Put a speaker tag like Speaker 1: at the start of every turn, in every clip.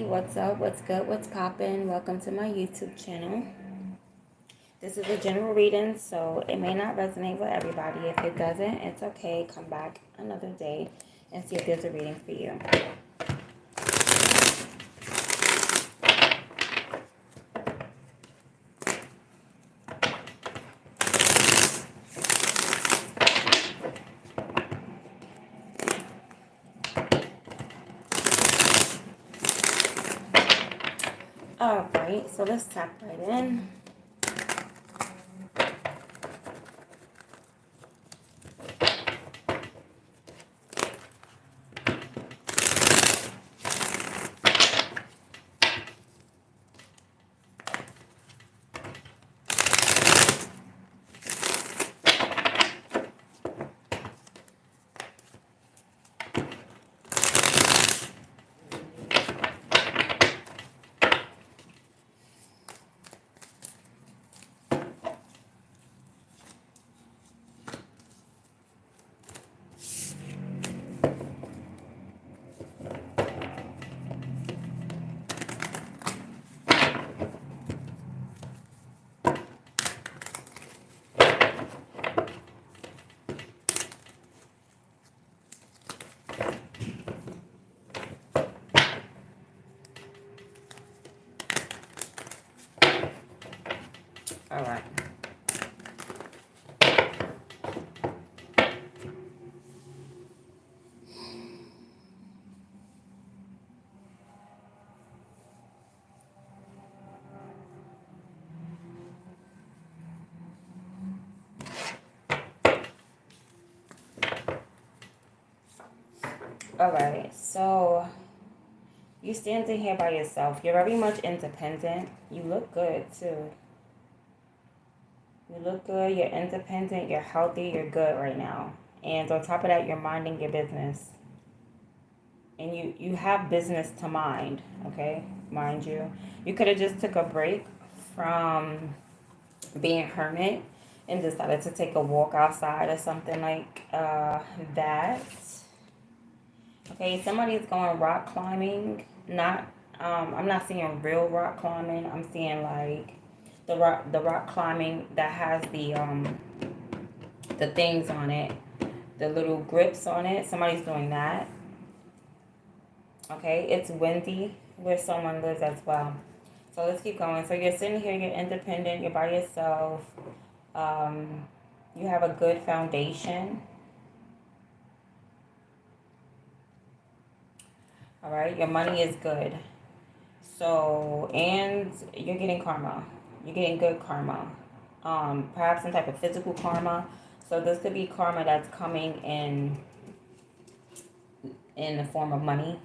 Speaker 1: What's up? What's good? What's poppin'? Welcome to my YouTube channel. This is a general reading, so it may not resonate with everybody. If it doesn't, it's okay. Come back another day and see if there's a reading for you. Alright, so let's tap right in. Alright. Alright, so you standing here by yourself. You're very much independent. You look good too. You look good, you're independent, you're healthy, you're good right now. And on top of that, you're minding your business. And you have business to mind, okay? Mind you. You could have just took a break from being hermit and decided to take a walk outside or something like that. Okay, somebody's going rock climbing. Not I'm not seeing real rock climbing. I'm seeing like the rock climbing that has the things on it, the little grips on it. Somebody's doing that. Okay, it's windy where someone lives as well. So let's keep going. So you're sitting here, you're independent, you're by yourself. Um, you have a good foundation. All right, your money is good. So, and you're getting karma. You're getting good karma. Perhaps some type of physical karma. So this could be karma that's coming in the form of money.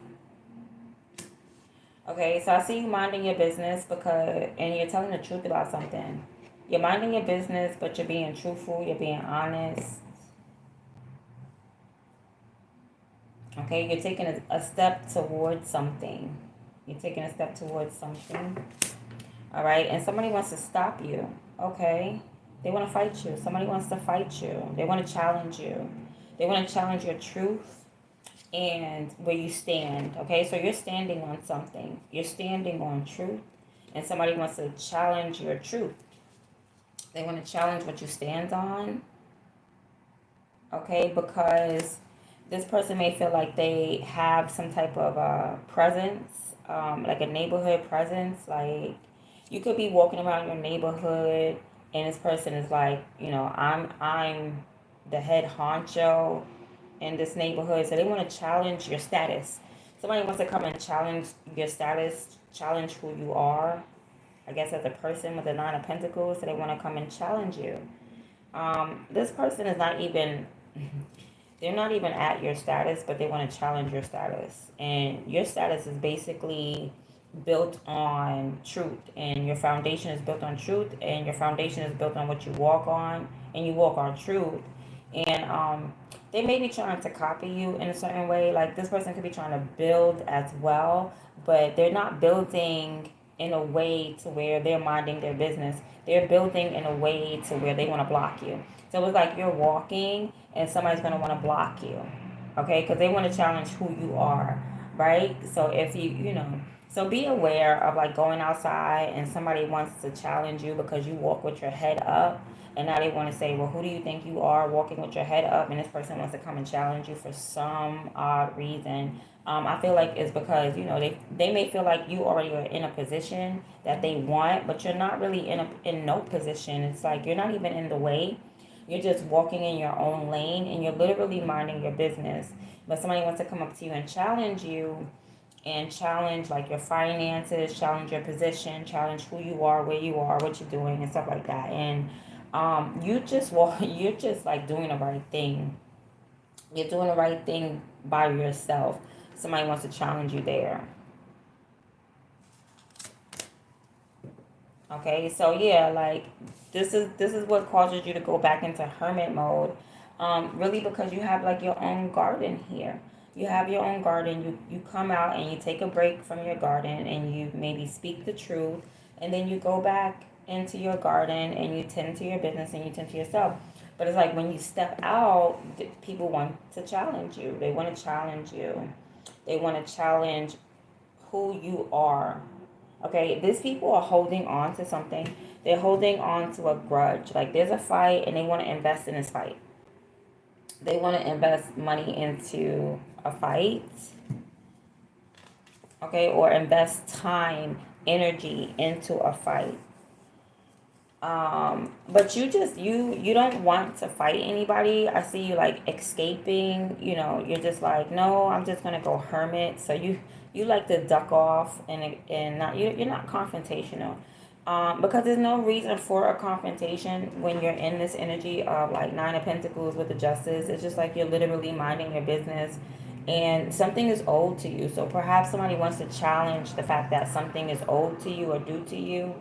Speaker 1: Okay, so I see you minding your business and you're telling the truth about something. You're minding your business, but you're being truthful, you're being honest. Okay, you're taking a step towards something. You're taking a step towards something. All right, and somebody wants to stop you. Okay, they want to fight you. Somebody wants to fight you. They want to challenge you. They want to challenge your truth and where you stand. Okay, so you're standing on something. You're standing on truth, and somebody wants to challenge your truth. They want to challenge what you stand on. Okay, because this person may feel like they have some type of presence, like a neighborhood presence. Like you could be walking around your neighborhood, and this person is like, I'm the head honcho in this neighborhood, so they want to challenge your status. Somebody wants to come and challenge your status, challenge who you are. I guess as a person with the Nine of Pentacles, so they want to come and challenge you. This person is not even, they're not even at your status, but they want to challenge your status. And your status is basically built on truth, and your foundation is built on truth, and your foundation is built on what you walk on, and you walk on truth. And they may be trying to copy you in a certain way. Like this person could be trying to build as well, but they're not building in a way to where they're minding their business. They're building in a way to where they want to block you. So it's like you're walking and somebody's going to want to block you. Okay? Because they want to challenge who you are. Right? So if you So be aware of like going outside and somebody wants to challenge you because you walk with your head up, and now they want to say, well, who do you think you are walking with your head up? And this person wants to come and challenge you for some odd reason. I feel like it's because, they may feel like you already are in a position that they want, but you're not really in no position. It's like you're not even in the way. You're just walking in your own lane and you're literally minding your business. But somebody wants to come up to you and challenge you, and challenge like your finances, challenge your position, challenge who you are, where you are, what you're doing, and stuff like that. And you just walk, you're just like doing the right thing. You're doing the right thing by yourself. Somebody wants to challenge you there. Okay, so yeah, like this is what causes you to go back into hermit mode. Really because you have like your own garden here. You have your own garden. You come out and you take a break from your garden and you maybe speak the truth, and then you go back into your garden and you tend to your business and you tend to yourself. But it's like when you step out, people want to challenge you. They want to challenge you. They want to challenge who you are. Okay, these people are holding on to something. They're holding on to a grudge. Like there's a fight and they want to invest in this fight. They want to invest money into a fight, okay, or invest time, energy into a fight. But you don't want to fight anybody. I see you like escaping. You're just like, no, I'm just gonna go hermit. So you like to duck off and not you're not confrontational. Because there's no reason for a confrontation when you're in this energy of like Nine of Pentacles with the Justice. It's just like you're literally minding your business, and something is owed to you. So perhaps somebody wants to challenge the fact that something is owed to you or due to you,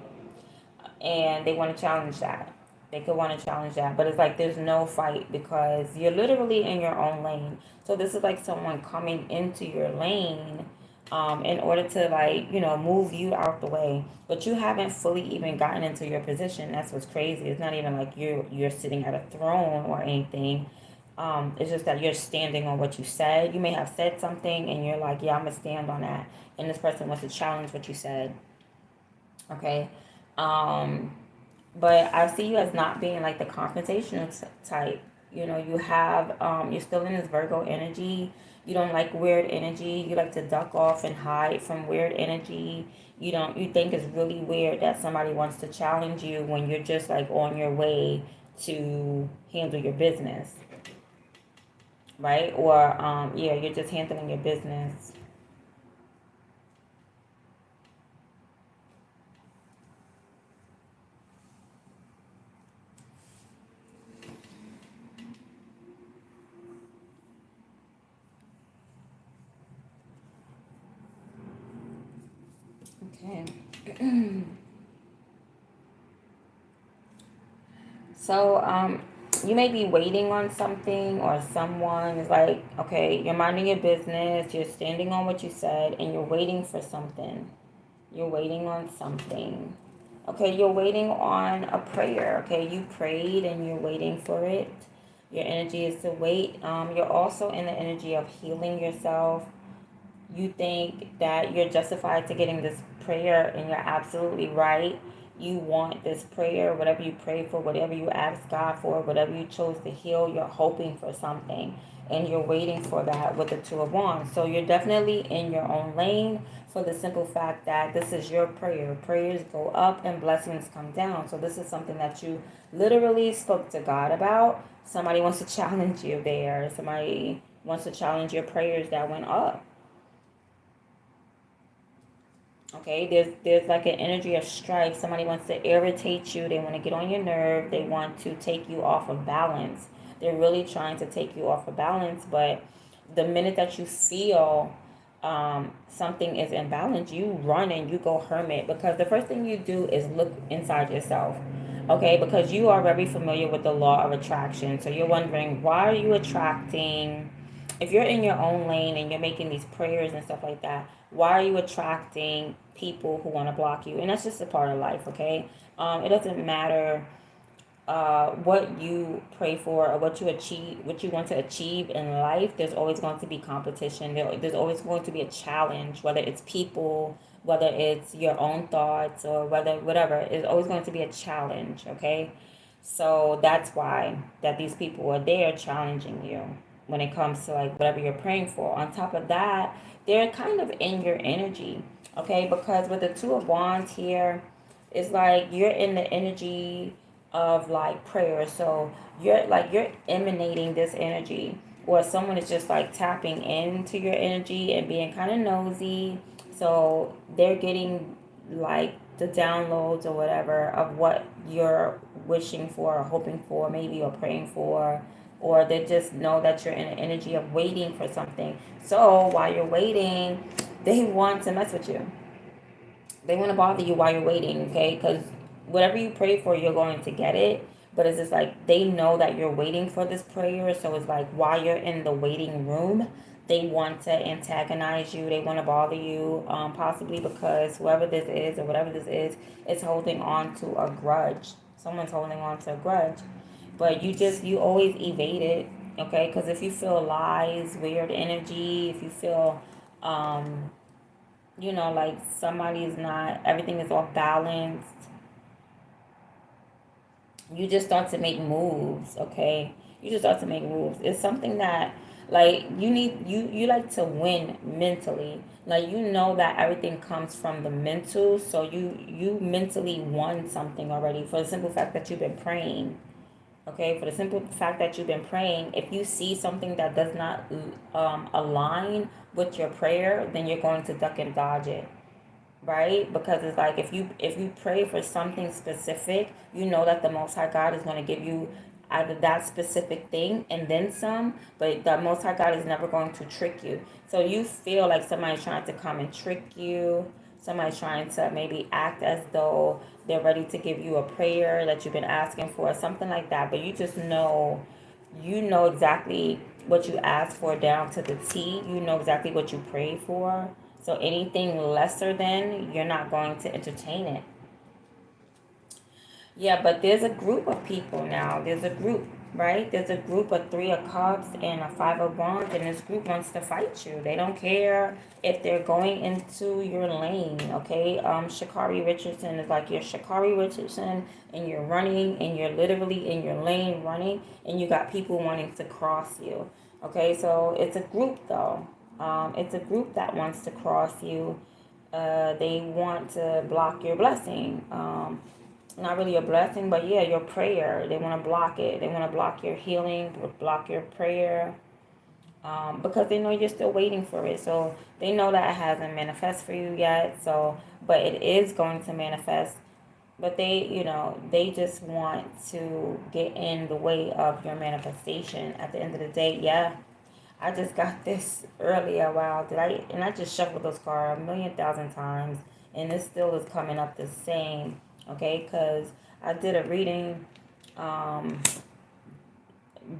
Speaker 1: and they want to challenge that. They could want to challenge that, but it's like there's no fight because you're literally in your own lane. So this is like someone coming into your lane, in order to like move you out the way, but you haven't fully even gotten into your position. That's what's crazy. It's not even like you're sitting at a throne or anything. It's just that you're standing on what you said. You may have said something and you're like, yeah, I'm gonna stand on that, and this person wants to challenge what you said. Okay. um but I see you as not being like the confrontational type. You're still in this Virgo energy. You don't like weird energy. You like to duck off and hide from weird energy. You think it's really weird that somebody wants to challenge you when you're just like on your way to handle your business, right? Or yeah, you're just handling your business. Okay. So, you may be waiting on something or someone is like, okay, you're minding your business, you're standing on what you said, and you're waiting for something. You're waiting on something. Okay, you're waiting on a prayer. Okay, you prayed and you're waiting for it. Your energy is to wait. You're also in the energy of healing yourself. You think that you're justified to getting this prayer, and you're absolutely right. You want this prayer, whatever you pray for, whatever you ask God for, whatever you chose to heal, you're hoping for something, and you're waiting for that with the Two of Wands. So you're definitely in your own lane, for the simple fact that this is your prayer. Prayers go up and blessings come down. So this is something that you literally spoke to God about. Somebody wants to challenge you there. Somebody wants to challenge your prayers that went up. Okay, there's like an energy of strife. Somebody wants to irritate you. They want to get on your nerve. They want to take you off of balance. They're really trying to take you off of balance. But the minute that you feel something is imbalanced, you run and you go hermit, because the first thing you do is look inside yourself. Okay, because you are very familiar with the law of attraction. So you're wondering, why are you attracting, if you're in your own lane and you're making these prayers and stuff like that, why are you attracting people who want to block you? And that's just a part of life, okay? It doesn't matter what you pray for or what you achieve, what you want to achieve in life. There's always going to be competition. There's always going to be a challenge, whether it's people, whether it's your own thoughts or whether whatever, it's always going to be a challenge, okay? So that's why that these people are there challenging you when it comes to like whatever you're praying for. On top of that, they're kind of in your energy, okay? Because with the Two of Wands here, it's like you're in the energy of like prayer. So you're emanating this energy, or someone is just like tapping into your energy and being kind of nosy. So they're getting like the downloads or whatever of what you're wishing for or hoping for, maybe, or praying for, or they just know that you're in an energy of waiting for something. So while you're waiting, they want to mess with you. They want to bother you while you're waiting, okay? Because whatever you pray for, you're going to get it. But it's just like they know that you're waiting for this prayer. So it's like while you're in the waiting room, they want to antagonize you. They want to bother you, possibly because whoever this is or whatever this is holding on to a grudge. Someone's holding on to a grudge. But you always evade it, okay? Because if you feel lies, weird energy, if you feel, um, like somebody's not, everything is off balance, you just start to make moves, okay? You just start to make moves. It's something that, like, you like to win mentally. Like, you know that everything comes from the mental, so you mentally won something already for the simple fact that you've been praying. Okay, for the simple fact that you've been praying, if you see something that does not align with your prayer, then you're going to duck and dodge it, right? Because it's like if you pray for something specific, you know that the Most High God is going to give you either that specific thing and then some, but the Most High God is never going to trick you. So you feel like somebody's trying to come and trick you. Somebody's trying to maybe act as though they're ready to give you a prayer that you've been asking for, something like that. But you know exactly what you asked for down to the T. You know exactly what you prayed for. So anything lesser than, you're not going to entertain it. Yeah, but there's a group of people now. There's a group, right? There's a group of Three of Cups and a Five of Wands, and this group wants to fight you. They don't care if they're going into your lane, okay? Shakari Richardson is like you're Shakari Richardson, and you're running, and you're literally in your lane running, and you got people wanting to cross you, okay? So it's a group, though. It's a group that wants to cross you. They want to block your blessing. Not really a blessing, but yeah, your prayer. They want to block it. They want to block your healing, block your prayer, because they know you're still waiting for it. So they know that it hasn't manifested for you yet. So, but it is going to manifest. But they just want to get in the way of your manifestation. At the end of the day, yeah. I just got this earlier. Wow, I just shuffled those cards a million thousand times, and it still is coming up the same. Okay, because I did a reading um,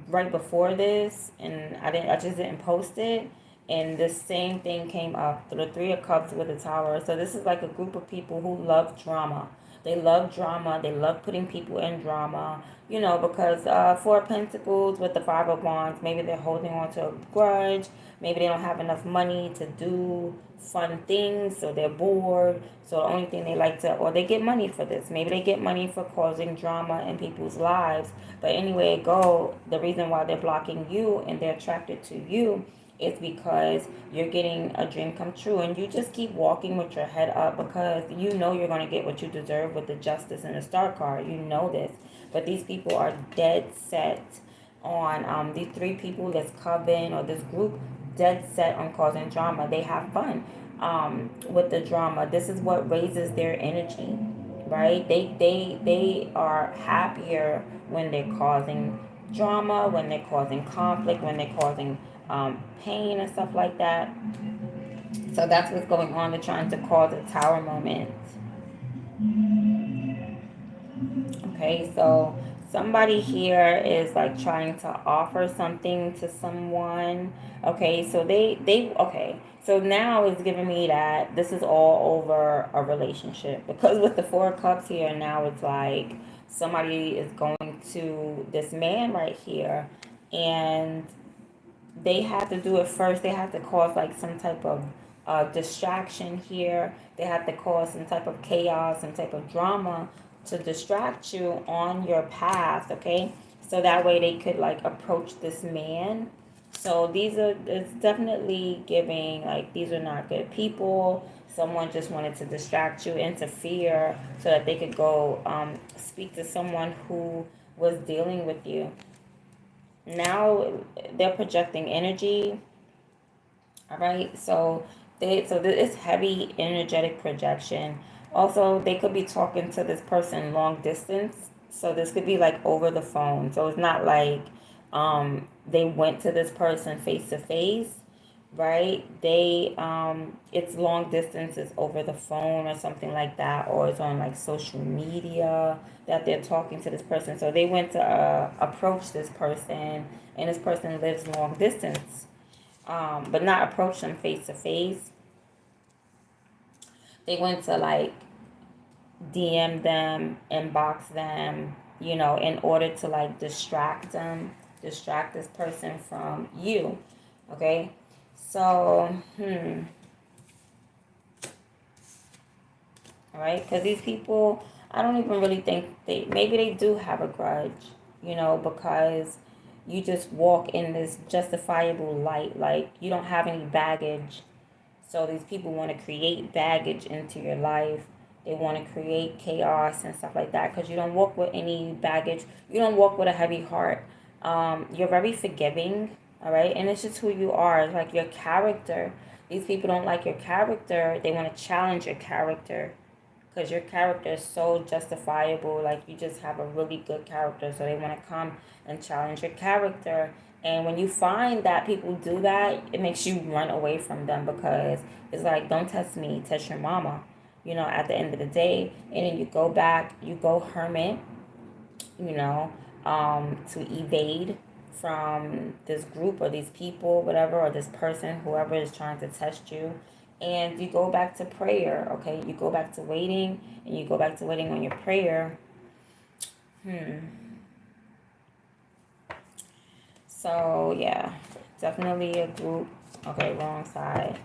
Speaker 1: right before this, and I just didn't post it, and the same thing came up. The Three of Cups with the Tower. So this is like a group of people who love drama. They love drama. They love putting people in drama. Because Four of Pentacles with the Five of Wands, maybe they're holding on to a grudge. Maybe they don't have enough money to do fun things, so they're bored. So the only thing they like to, or they get money for this. Maybe they get money for causing drama in people's lives. But anyway, the reason why they're blocking you and they're attracted to you is because you're getting a dream come true, and you just keep walking with your head up because you know you're going to get what you deserve with the Justice and the Star card. You know this. But these people are dead set on, these three people, this coven or this group, dead set on causing drama. They have fun with the drama. This is what raises their energy, right? They are happier when they're causing drama, when they're causing conflict, when they're causing pain and stuff like that. So that's what's going on. They're trying to cause a tower moment. Okay, so somebody here is like trying to offer something to someone. Okay, so okay. So now it's giving me that this is all over a relationship, because with the Four of Cups here, now it's like somebody is going to this man right here, and they have to do it first. They have to cause like some type of distraction here. They have to cause some type of chaos, some type of drama to distract you on your path, okay? So that way they could like approach this man. So it's definitely giving like these are not good people. Someone just wanted to distract you, interfere, so that they could go speak to someone who was dealing with you. Now they're projecting energy. All right, it's heavy energetic projection. Also, they could be talking to this person long distance. So this could be like over the phone. So it's not like they went to this person face to face, right? It's long distance, it's over the phone or something like that, or it's on like social media that they're talking to this person. So they went to approach this person, and this person lives long distance, but not approach them face to face. They went to like DM them, inbox them, in order to like distract this person from you. Okay, so all right, because these people, I don't even really think maybe they do have a grudge, because you just walk in this justifiable light, like you don't have any baggage. So these people want to create baggage into your life. They want to create chaos and stuff like that because you don't walk with any baggage. You don't walk with a heavy heart. You're very forgiving, all right? And it's just who you are. It's like your character. These people don't like your character. They want to challenge your character because your character is so justifiable. Like you just have a really good character. So they want to come and challenge your character. And when you find that people do that, it makes you run away from them because it's like, don't test me, test your mama, at the end of the day. And then you go back, you go hermit, to evade from this group or these people, whatever, or this person, whoever is trying to test you. And you go back to prayer, okay? You go back to waiting, and you go back to waiting on your prayer. So, yeah, definitely a group. Okay, wrong side.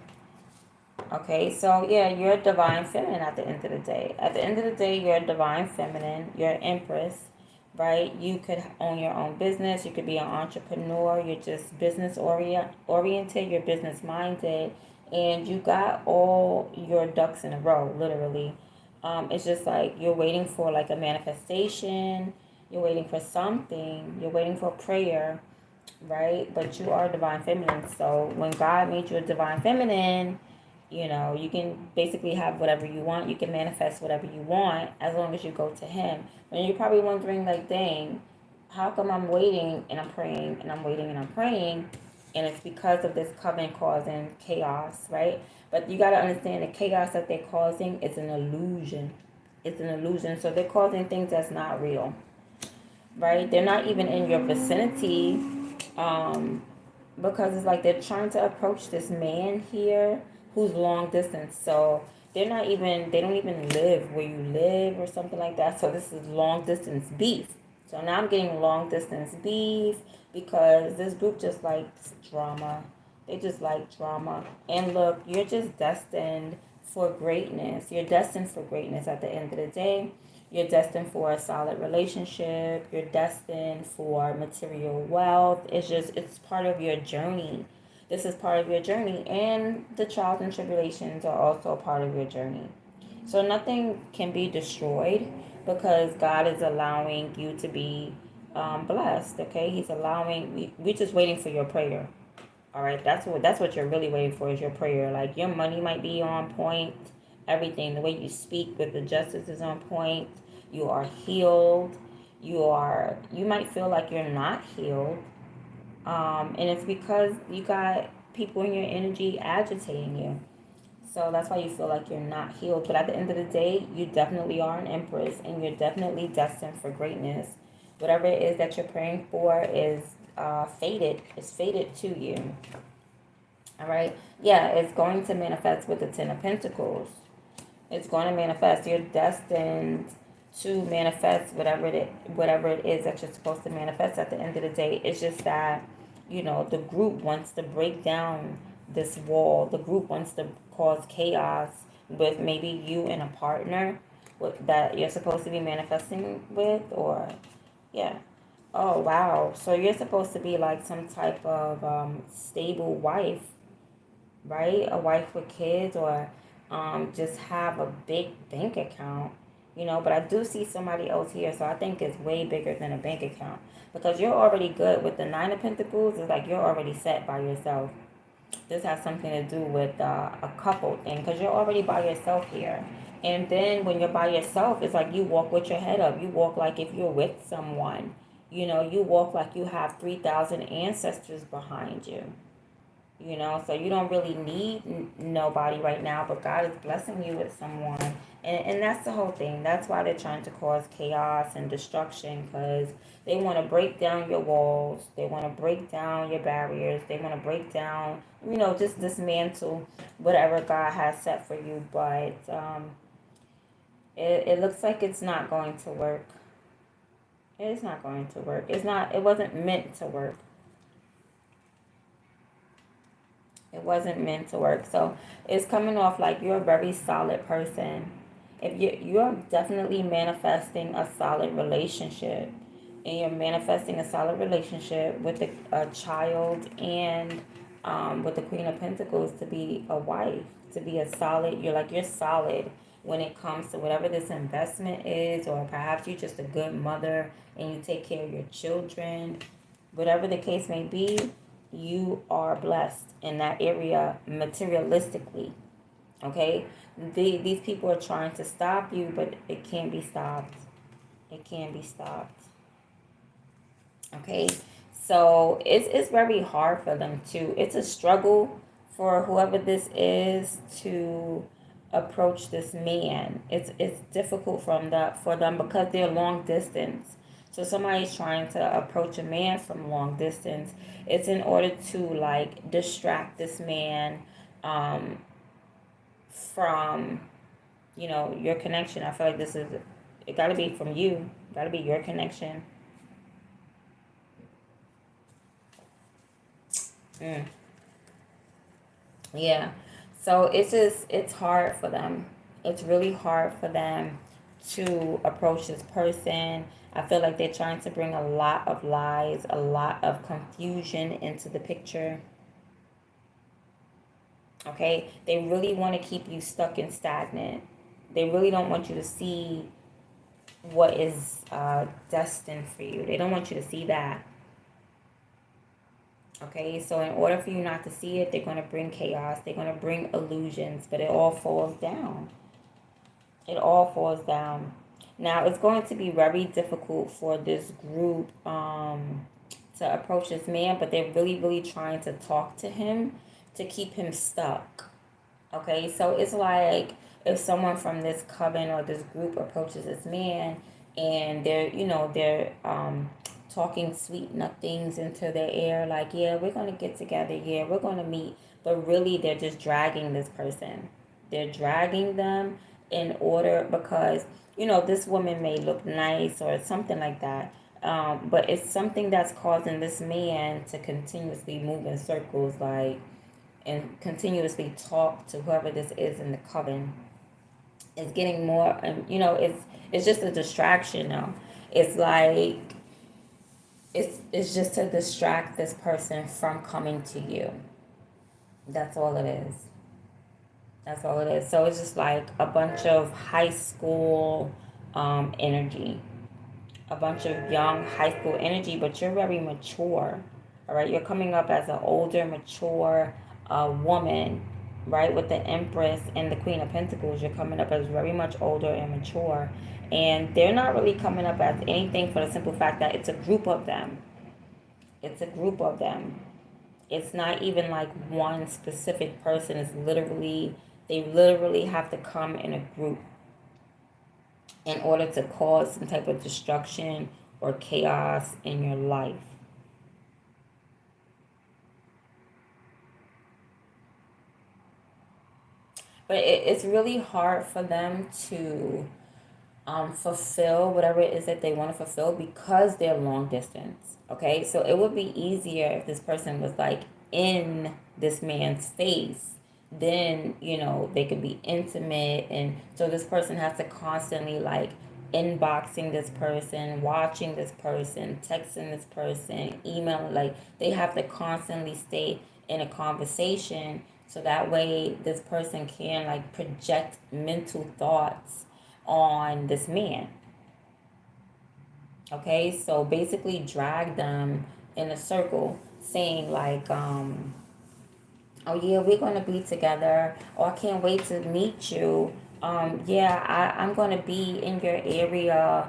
Speaker 1: Okay, so yeah, you're a divine feminine at the end of the day. At the end of the day, you're a divine feminine. You're an empress, right? You could own your own business. You could be an entrepreneur. You're just business oriented. You're business minded. And you got all your ducks in a row, literally. It's just like you're waiting for like a manifestation. You're waiting for something. You're waiting for prayer, right? But you are divine feminine. So when God made you a divine feminine, you can basically have whatever you want. You can manifest whatever you want as long as you go to Him. And you're probably wondering, like, dang, how come I'm waiting and I'm praying and I'm waiting and I'm praying? And it's because of this coven causing chaos, right? But you got to understand the chaos that they're causing is an illusion. It's an illusion. So they're causing things that's not real, right? They're not even in your vicinity, because it's like they're trying to approach this man here who's long distance. So they don't even live where you live or something like that. So this is long distance beef. So now I'm getting long distance beef because this group just likes drama. They just like drama. And look, you're just destined for greatness. You're destined for greatness at the end of the day. You're destined for a solid relationship. You're destined for material wealth. It's part of your journey. This is part of your journey. And the trials and tribulations are also a part of your journey. So nothing can be destroyed because God is allowing you to be blessed, okay? He's allowing, we're just waiting for your prayer. All right, that's what you're really waiting for is your prayer. Like your money might be on point, everything, the way you speak with the justice is on point. You are healed. You might feel like you're not healed, and it's because you got people in your energy agitating you. So that's why you feel like you're not healed. But at the end of the day, you definitely are an empress, and you're definitely destined for greatness. Whatever it is that you're praying for is fated. It's fated to you. All right. Yeah, it's going to manifest with the Ten of Pentacles. It's going to manifest. You're destined to manifest whatever it is that you're supposed to manifest at the end of the day. It's just that, the group wants to break down this wall. The group wants to cause chaos with maybe you and a partner that you're supposed to be manifesting with, or yeah. Oh wow. So you're supposed to be like some type of stable wife, right? A wife with kids, or just have a big bank account, But I do see somebody else here, so I think it's way bigger than a bank account because you're already good with the Nine of Pentacles. It's like you're already set by yourself. This has something to do with a couple thing because you're already by yourself here. And then when you're by yourself, it's like you walk with your head up. You walk like if you're with someone. You walk like you have 3,000 ancestors behind you. So you don't really need nobody right now, but God is blessing you with someone. And that's the whole thing. That's why they're trying to cause chaos and destruction, because they want to break down your walls. They want to break down your barriers. They want to break down, just dismantle whatever God has set for you. But it looks like it's not going to work. It's not going to work. It wasn't meant to work. It wasn't meant to work. So it's coming off like you're a very solid person. If you're definitely manifesting a solid relationship, and you're manifesting a solid relationship with a child, and with the Queen of Pentacles to be a wife, to be a solid. You're solid when it comes to whatever this investment is, or perhaps you're just a good mother and you take care of your children. Whatever the case may be, you are blessed in that area materialistically. Okay? These people are trying to stop you, but it can't be stopped. It can't be stopped. Okay? So it's very hard for them too. It's a struggle for whoever this is to approach this man. It's difficult for them because they're long distance. So somebody's trying to approach a man from long distance. It's in order to like distract this man from your connection. I feel like it got to be from you. Got to be your connection. Yeah. So it's hard for them. It's really hard for them to approach this person. I feel like they're trying to bring a lot of lies, a lot of confusion into the picture. Okay? They really want to keep you stuck and stagnant. They really don't want you to see what is destined for you. They don't want you to see that. Okay, so in order for you not to see it, they're going to bring chaos. They're going to bring illusions, but it all falls down. It all falls down. Now, it's going to be very difficult for this group to approach this man, but they're really, really trying to talk to him to keep him stuck. Okay, so it's like if someone from this coven or this group approaches this man and they're talking sweet nothings into their ear, like, yeah, we're going to get together, yeah, we're going to meet, but really they're just dragging this person. They're dragging them in order because, this woman may look nice or something like that, but it's something that's causing this man to continuously move in circles, like, and continuously talk to whoever this is in the coven. It's getting more, and it's just a distraction now. It's like it's just to distract this person from coming to you. That's all it is. That's all it is. So it's just like a bunch of high school energy, a bunch of young high school energy, but you're very mature. All right, you're coming up as an older, mature woman, right? With the Empress and the Queen of Pentacles, you're coming up as very much older and mature. And they're not really coming up as anything for the simple fact that it's a group of them. It's a group of them. It's not even like one specific person. They literally have to come in a group in order to cause some type of destruction or chaos in your life. But it's really hard for them to fulfill whatever it is that they want to fulfill because they're long distance. Okay, so it would be easier if this person was like in this man's face, then, you know, they could be intimate. And so this person has to constantly like inboxing this person, watching this person, texting this person, emailing. Like they have to constantly stay in a conversation, so that way this person can like project mental thoughts on this man. Okay, so basically drag them in a circle, saying like, oh yeah, we're gonna be together, or I can't wait to meet you. Yeah, I'm gonna be in your area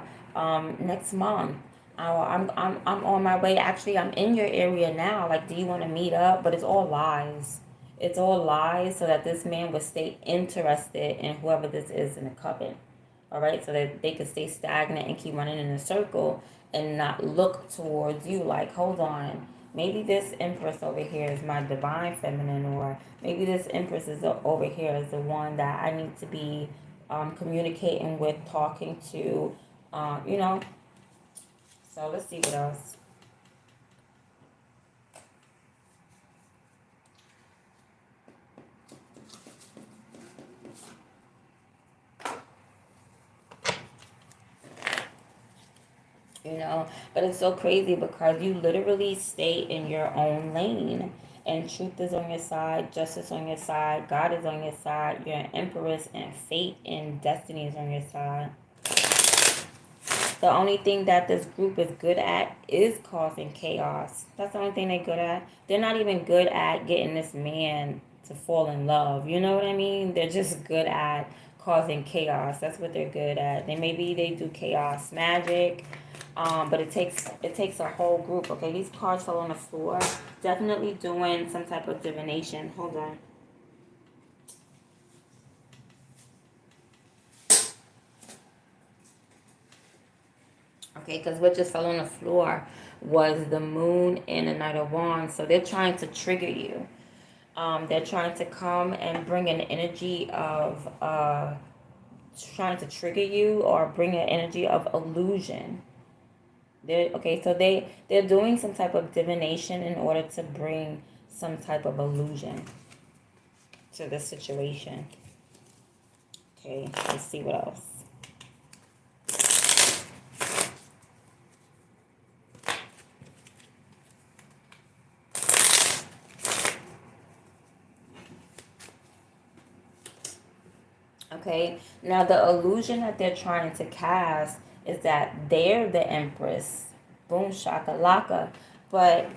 Speaker 1: next month. I'm on my way. Actually, I'm in your area now. Like, do you want to meet up? But it's all lies. It's all lies, so that this man would stay interested in whoever this is in the coven. All right, so that they could stay stagnant and keep running in a circle and not look towards you. Like, hold on, maybe this empress over here is my divine feminine, or maybe this empress is over here is the one that I need to be communicating with, talking to, you know. So let's see what else. You know, but it's so crazy because you literally stay in your own lane, and truth is on your side, justice on your side, God is on your side, you're an empress, and fate and destiny is on your side. The only thing that this group is good at is causing chaos. That's the only thing they're good at. They're not even good at getting this man to fall in love. You know what I mean? They're just good at causing chaos. That's what they're good at. They do chaos magic. But it takes a whole group. Okay, these cards fell on the floor. Definitely doing some type of divination. Hold on. Okay, because what just fell on the floor was the moon and the Knight of Wands. So they're trying to trigger you. They're trying to come and bring an energy of trying to trigger you, or bring an energy of illusion. So they're doing some type of divination in order to bring some type of illusion to the situation. Okay, let's see what else. Okay, now the illusion that they're trying to cast is that they're the empress. Boom shakalaka. But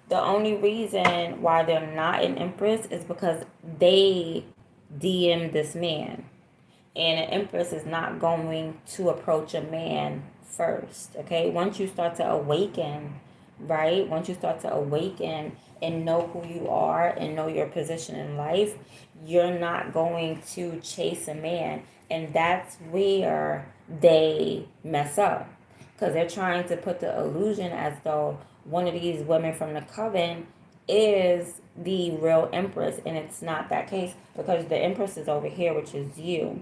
Speaker 1: the only reason why they're not an empress is because they DM this man. And an empress is not going to approach a man first. Okay, once you start to awaken, right? Once you start to awaken and know who you are and know your position in life, you're not going to chase a man. And that's where they mess up, because they're trying to put the illusion as though one of these women from the coven is the real empress, and it's not that case, because the empress is over here, which is you.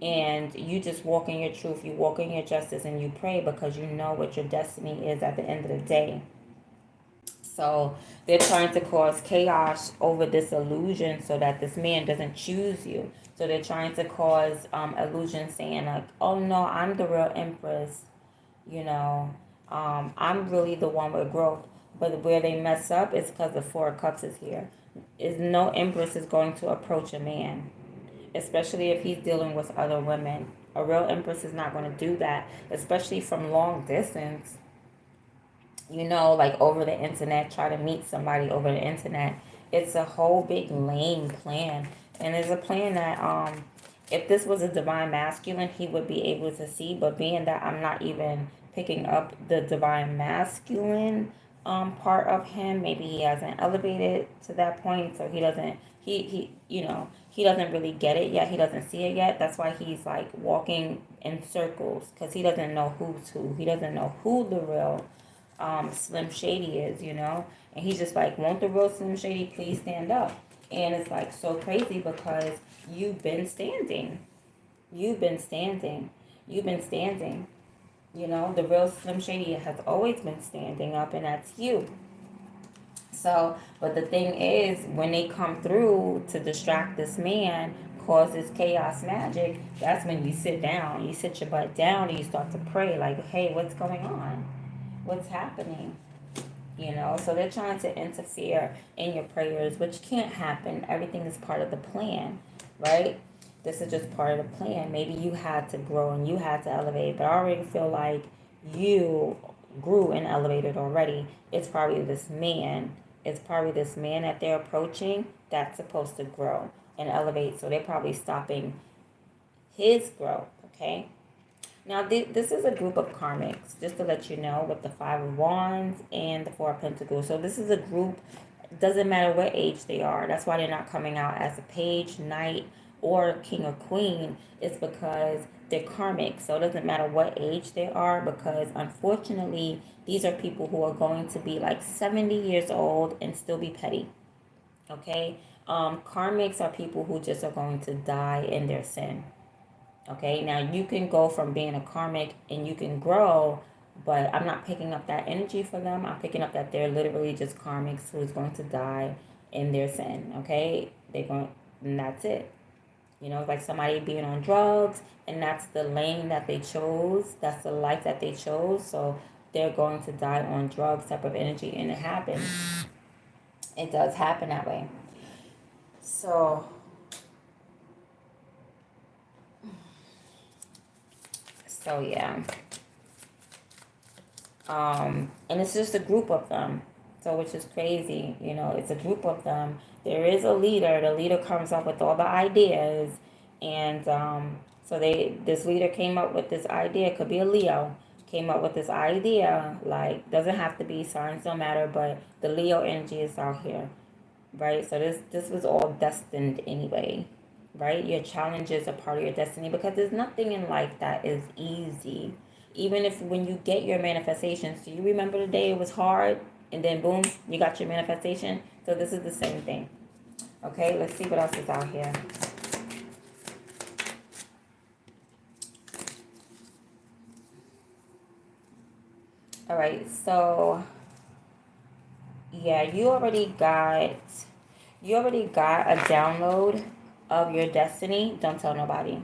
Speaker 1: And you just walk in your truth, you walk in your justice, and you pray because you know what your destiny is at the end of the day. So they're trying to cause chaos over this illusion so that this man doesn't choose you. So they're trying to cause illusion, saying like, oh no, I'm the real empress, you know, I'm really the one with growth. But where they mess up is because the Four of Cups is here. Is no empress is going to approach a man, especially if he's dealing with other women. A real empress is not going to do that, especially from long distance. You know, like over the internet, try to meet somebody over the internet. It's a whole big lame plan. And there's a plan that if this was a divine masculine, he would be able to see. But being that I'm not even picking up the divine masculine part of him, maybe he hasn't elevated to that point, so he doesn't he doesn't really get it yet. He doesn't see it yet. That's why he's like walking in circles, because he doesn't know who's who. He doesn't know who the real Slim Shady is, you know? And he's just like, won't the real Slim Shady please stand up? And it's like so crazy because you've been standing. You've been standing. You've been standing. You know, the real Slim Shady has always been standing up, and that's you. So, but the thing is, when they come through to distract this man, cause this chaos magic, that's when you sit down. You sit your butt down and you start to pray, like, hey, what's going on? What's happening? So they're trying to interfere in your prayers, which can't happen. Everything is part of the plan, right? This is just part of the plan. Maybe you had to grow and you had to elevate, but I already feel like you grew and elevated already. It's probably this man that they're approaching that's supposed to grow and elevate. So they're probably stopping his growth, okay? Now, this is a group of karmics, just to let you know, with the Five of Wands and the Four of Pentacles. So this is a group, doesn't matter what age they are. That's why they're not coming out as a page, knight, or king or queen. It's because they're karmic. So it doesn't matter what age they are, because unfortunately, these are people who are going to be like 70 years old and still be petty. Okay? Karmics are people who just are going to die in their sin. Okay, now you can go from being a karmic and you can grow, but I'm not picking up that energy for them. I'm picking up that they're literally just karmics who's going to die in their sin. Okay, and that's it. It's like somebody being on drugs, and that's the lane that they chose. That's the life that they chose. So they're going to die on drugs type of energy, and it happens. It does happen that way. So yeah. And it's just a group of them. So, which is crazy, it's a group of them. There is a leader. The leader comes up with all the ideas, and so this leader came up with this idea. It could be a Leo. Came up with this idea. Like, doesn't have to be, signs don't matter, but the Leo energy is out here, right? So this was all destined anyway, right? Your challenges are part of your destiny, because there's nothing in life that is easy. Even if when you get your manifestations, do you remember the day it was hard and then boom, you got your manifestation? So this is the same thing. Okay, let's see what else is out here. All right, so yeah, you already got a download of your destiny. Don't tell nobody.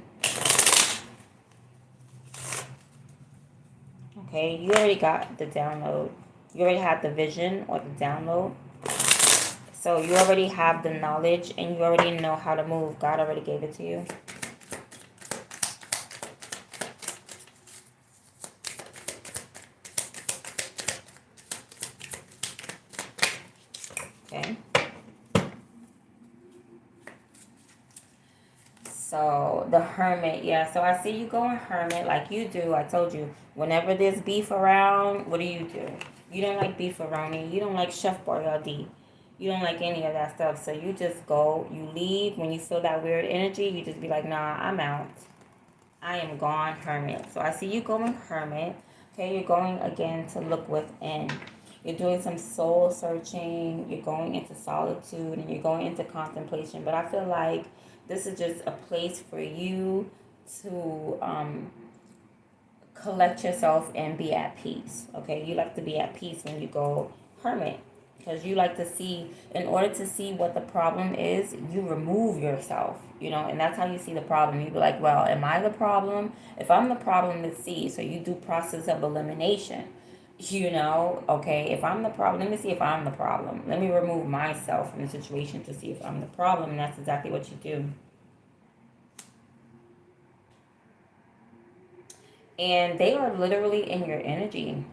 Speaker 1: Okay, you already got the download. You already had the vision or the download. So you already have the knowledge and you already know how to move. God already gave it to you. Okay. So the Hermit, yeah. So I see you going Hermit like you do. I told you, whenever there's beef around, what do? You don't like beef around me. You don't like Chef Boyardee. You don't like any of that stuff. So you just go, you leave. When you feel that weird energy, you just be like, nah, I'm out. I am gone, Hermit. So I see you going Hermit. Okay, you're going again to look within. You're doing some soul searching. You're going into solitude and you're going into contemplation. But I feel like this is just a place for you to collect yourself and be at peace. Okay, you like to be at peace when you go Hermit, because you like to see, in order to see what the problem is, you remove yourself, and that's how you see the problem. You be like, well, am I the problem? If I'm the problem, let's see. So you do process of elimination. Okay, if I'm the problem, let me see if I'm the problem. Let me remove myself from the situation to see if I'm the problem. And that's exactly what you do. And they are literally in your energy.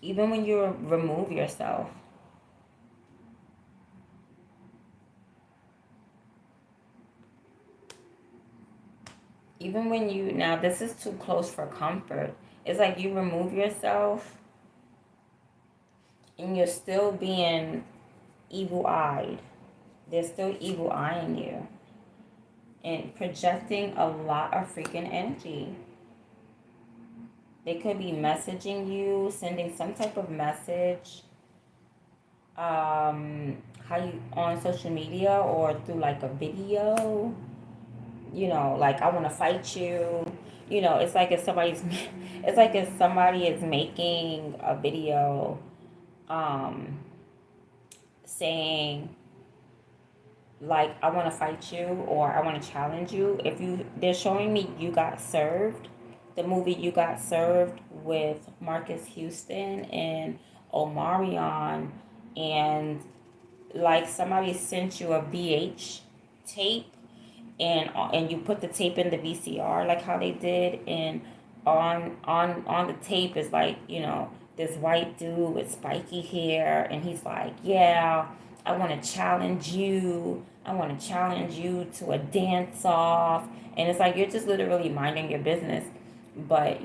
Speaker 1: Even when you remove yourself. Even when now this is too close for comfort. It's like you remove yourself and you're still being evil-eyed. They're still evil-eyeing you. And projecting a lot of freaking energy. They could be messaging you, sending some type of message. How you on social media or through like a video. Like, I want to fight you. It's like if somebody is making a video um, saying like, I want to fight you or I want to challenge you. If you, they're showing me You Got Served, the movie You Got Served with Marcus Houston and Omarion, and like somebody sent you a VH tape, and you put the tape in the VCR like how they did, and on the tape is like, this white dude with spiky hair, and he's like, yeah, I want to challenge you. I want to challenge you to a dance off. And it's like you're just literally minding your business. But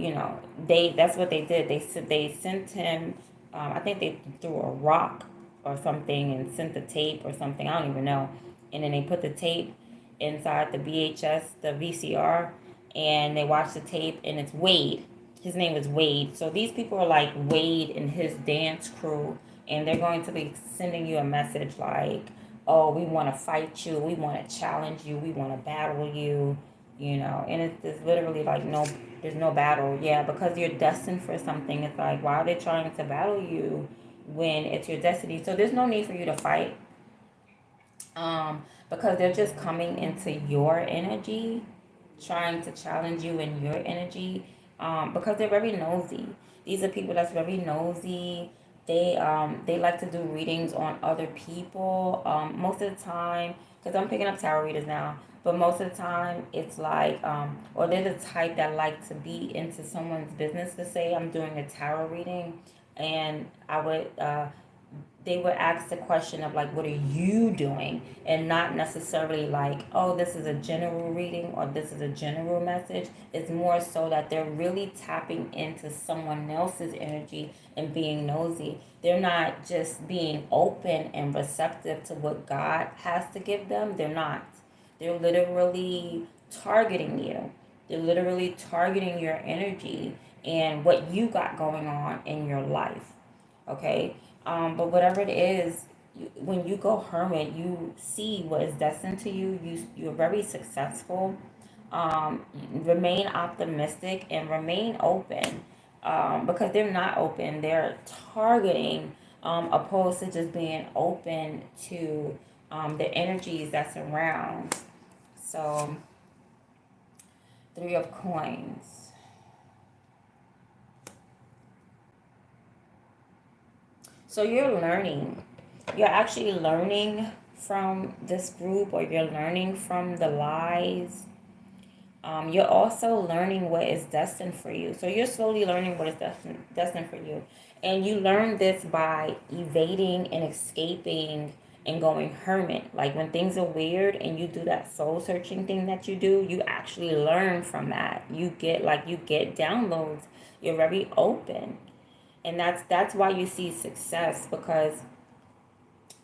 Speaker 1: that's what they did. They sent him. I think they threw a rock or something and sent the tape or something. I don't even know. And then they put the tape inside the the VCR, and they watched the tape, and it's Wade. His name is Wade. So these people are like Wade and his dance crew, and they're going to be sending you a message like, oh, we want to fight you, we want to challenge you, we want to battle you, and it's literally like, no, there's no battle. Yeah, because you're destined for something. It's like, why are they trying to battle you when it's your destiny? So there's no need for you to fight, because they're just coming into your energy, trying to challenge you in your energy, because they're very nosy. These are people that's very nosy. They like to do readings on other people, most of the time, because I'm picking up tarot readers now. But most of the time, it's like, or they're the type that like to be into someone's business, to say, I'm doing a tarot reading, and they would ask the question of like, what are you doing, and not necessarily like, oh, this is a general reading or this is a general message. It's more so that they're really tapping into someone else's energy and being nosy. They're not just being open and receptive to what God has to give them. They're not. They're literally targeting you. They're literally targeting your energy and what you got going on in your life. Okay. But whatever it is, when you go hermit, you see what is destined to you. You're very successful. Remain optimistic and remain open, because they're not open. They're targeting, opposed to just being open to the energies that's around. So, Three of Coins. So you're learning. You're actually learning from this group, or you're learning from the lies. You're also learning what is destined for you. So you're slowly learning what is destined for you. And you learn this by evading and escaping and going hermit. Like when things are weird and you do that soul searching thing that you do, you actually learn from that. You get downloads. You're very open. And that's why you see success, because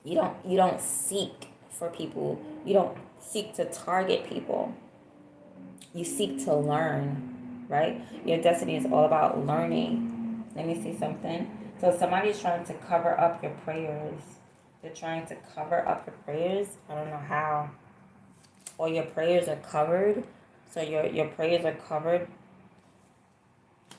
Speaker 1: you don't seek for people. You don't seek to target people. You seek to learn, right? Your destiny is all about learning. Let me see something. So somebody's trying to cover up your prayers. They're trying to cover up your prayers. I don't know how. Or your prayers are covered. So your prayers are covered.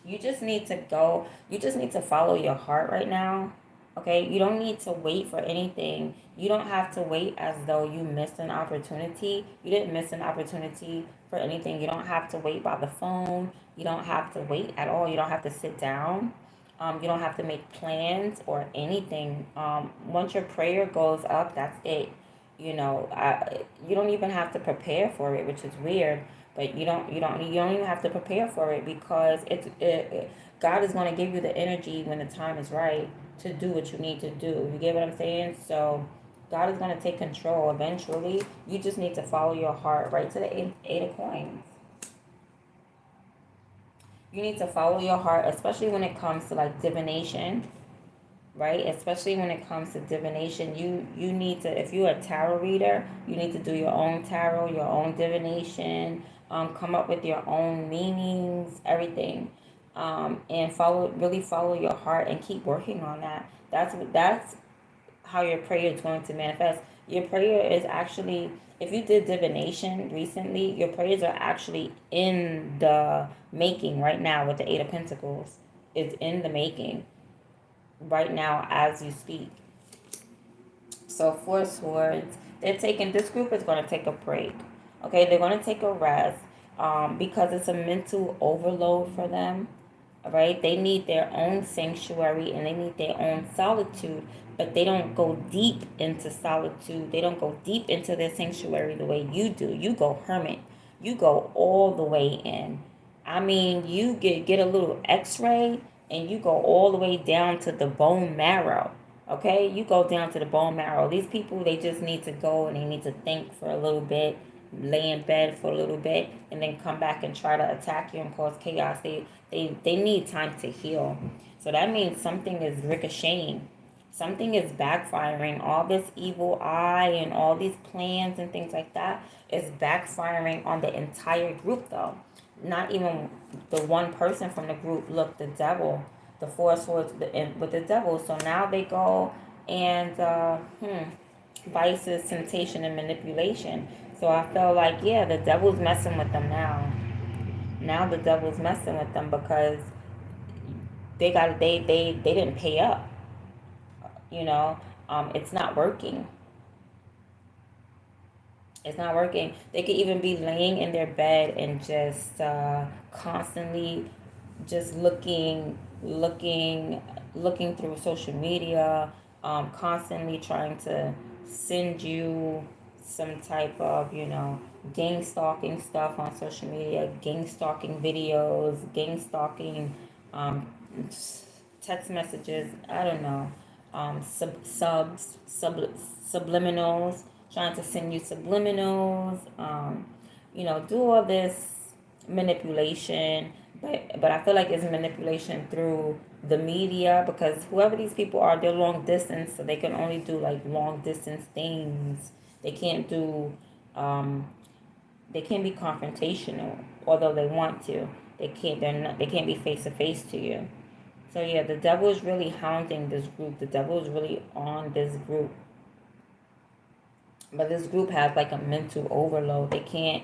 Speaker 1: You just need to follow your heart right now. Okay? You don't need to wait for anything. You don't have to wait as though you missed an opportunity. You didn't miss an opportunity for anything. You don't have to wait by the phone. You don't have to wait at all. You don't have to sit down. You don't have to make plans or anything. Once your prayer goes up, that's it. You don't even have to prepare for it, which is weird. But you don't even have to prepare for it, because God is going to give you the energy when the time is right to do what you need to do. You get what I'm saying? So God is going to take control eventually. You just need to follow your heart right to the eight of coins. You need to follow your heart, especially when it comes to like divination, right? Especially when it comes to divination, you need to, if you're a tarot reader, you need to do your own tarot, your own divination, come up with your own meanings, everything, and really follow your heart and keep working on that. That's how your prayer is going to manifest. Your prayer is actually, if you did divination recently, your prayers are actually in the making right now with the Eight of Pentacles. It's in the making. right now as you speak. So Four Swords, they're taking, this group is going to take a break. Okay, they're going to take a rest because it's a mental overload for them. Right? They need their own sanctuary and they need their own solitude, but they don't go deep into solitude. They don't go deep into their sanctuary the way you do. You go hermit. You go all the way in. I mean, you get a little x-ray and you go all the way down to the bone marrow. Okay? You go down to the bone marrow. These people, they just need to go and they need to think for a little bit, lay in bed for a little bit, and then come back and try to attack you and cause chaos. They need time to heal. So that means something is ricocheting. Something is backfiring. All this evil eye and all these plans and things like that is backfiring on the entire group, though. Not even the one person from the group. Look, the devil, the Four Swords with the devil. So now they go and vices, temptation, and manipulation. So I feel like, yeah, the devil's messing with them now. Now the devil's messing with them because they didn't pay up. You know, it's not working. It's not working. They could even be laying in their bed and just constantly just looking through social media, constantly trying to send you some type of, gang stalking stuff on social media, gang stalking videos, gang stalking um, text messages. I don't know, subliminals, trying to send you subliminals. Do all this manipulation, but I feel like it's manipulation through the media because whoever these people are, they're long distance, so they can only do like long distance things. They can't do, they can't be confrontational, although they want to. They can't. They're not. They can't be face to face to you. So yeah, the devil is really hounding this group. The devil is really on this group. But this group has like a mental overload. They can't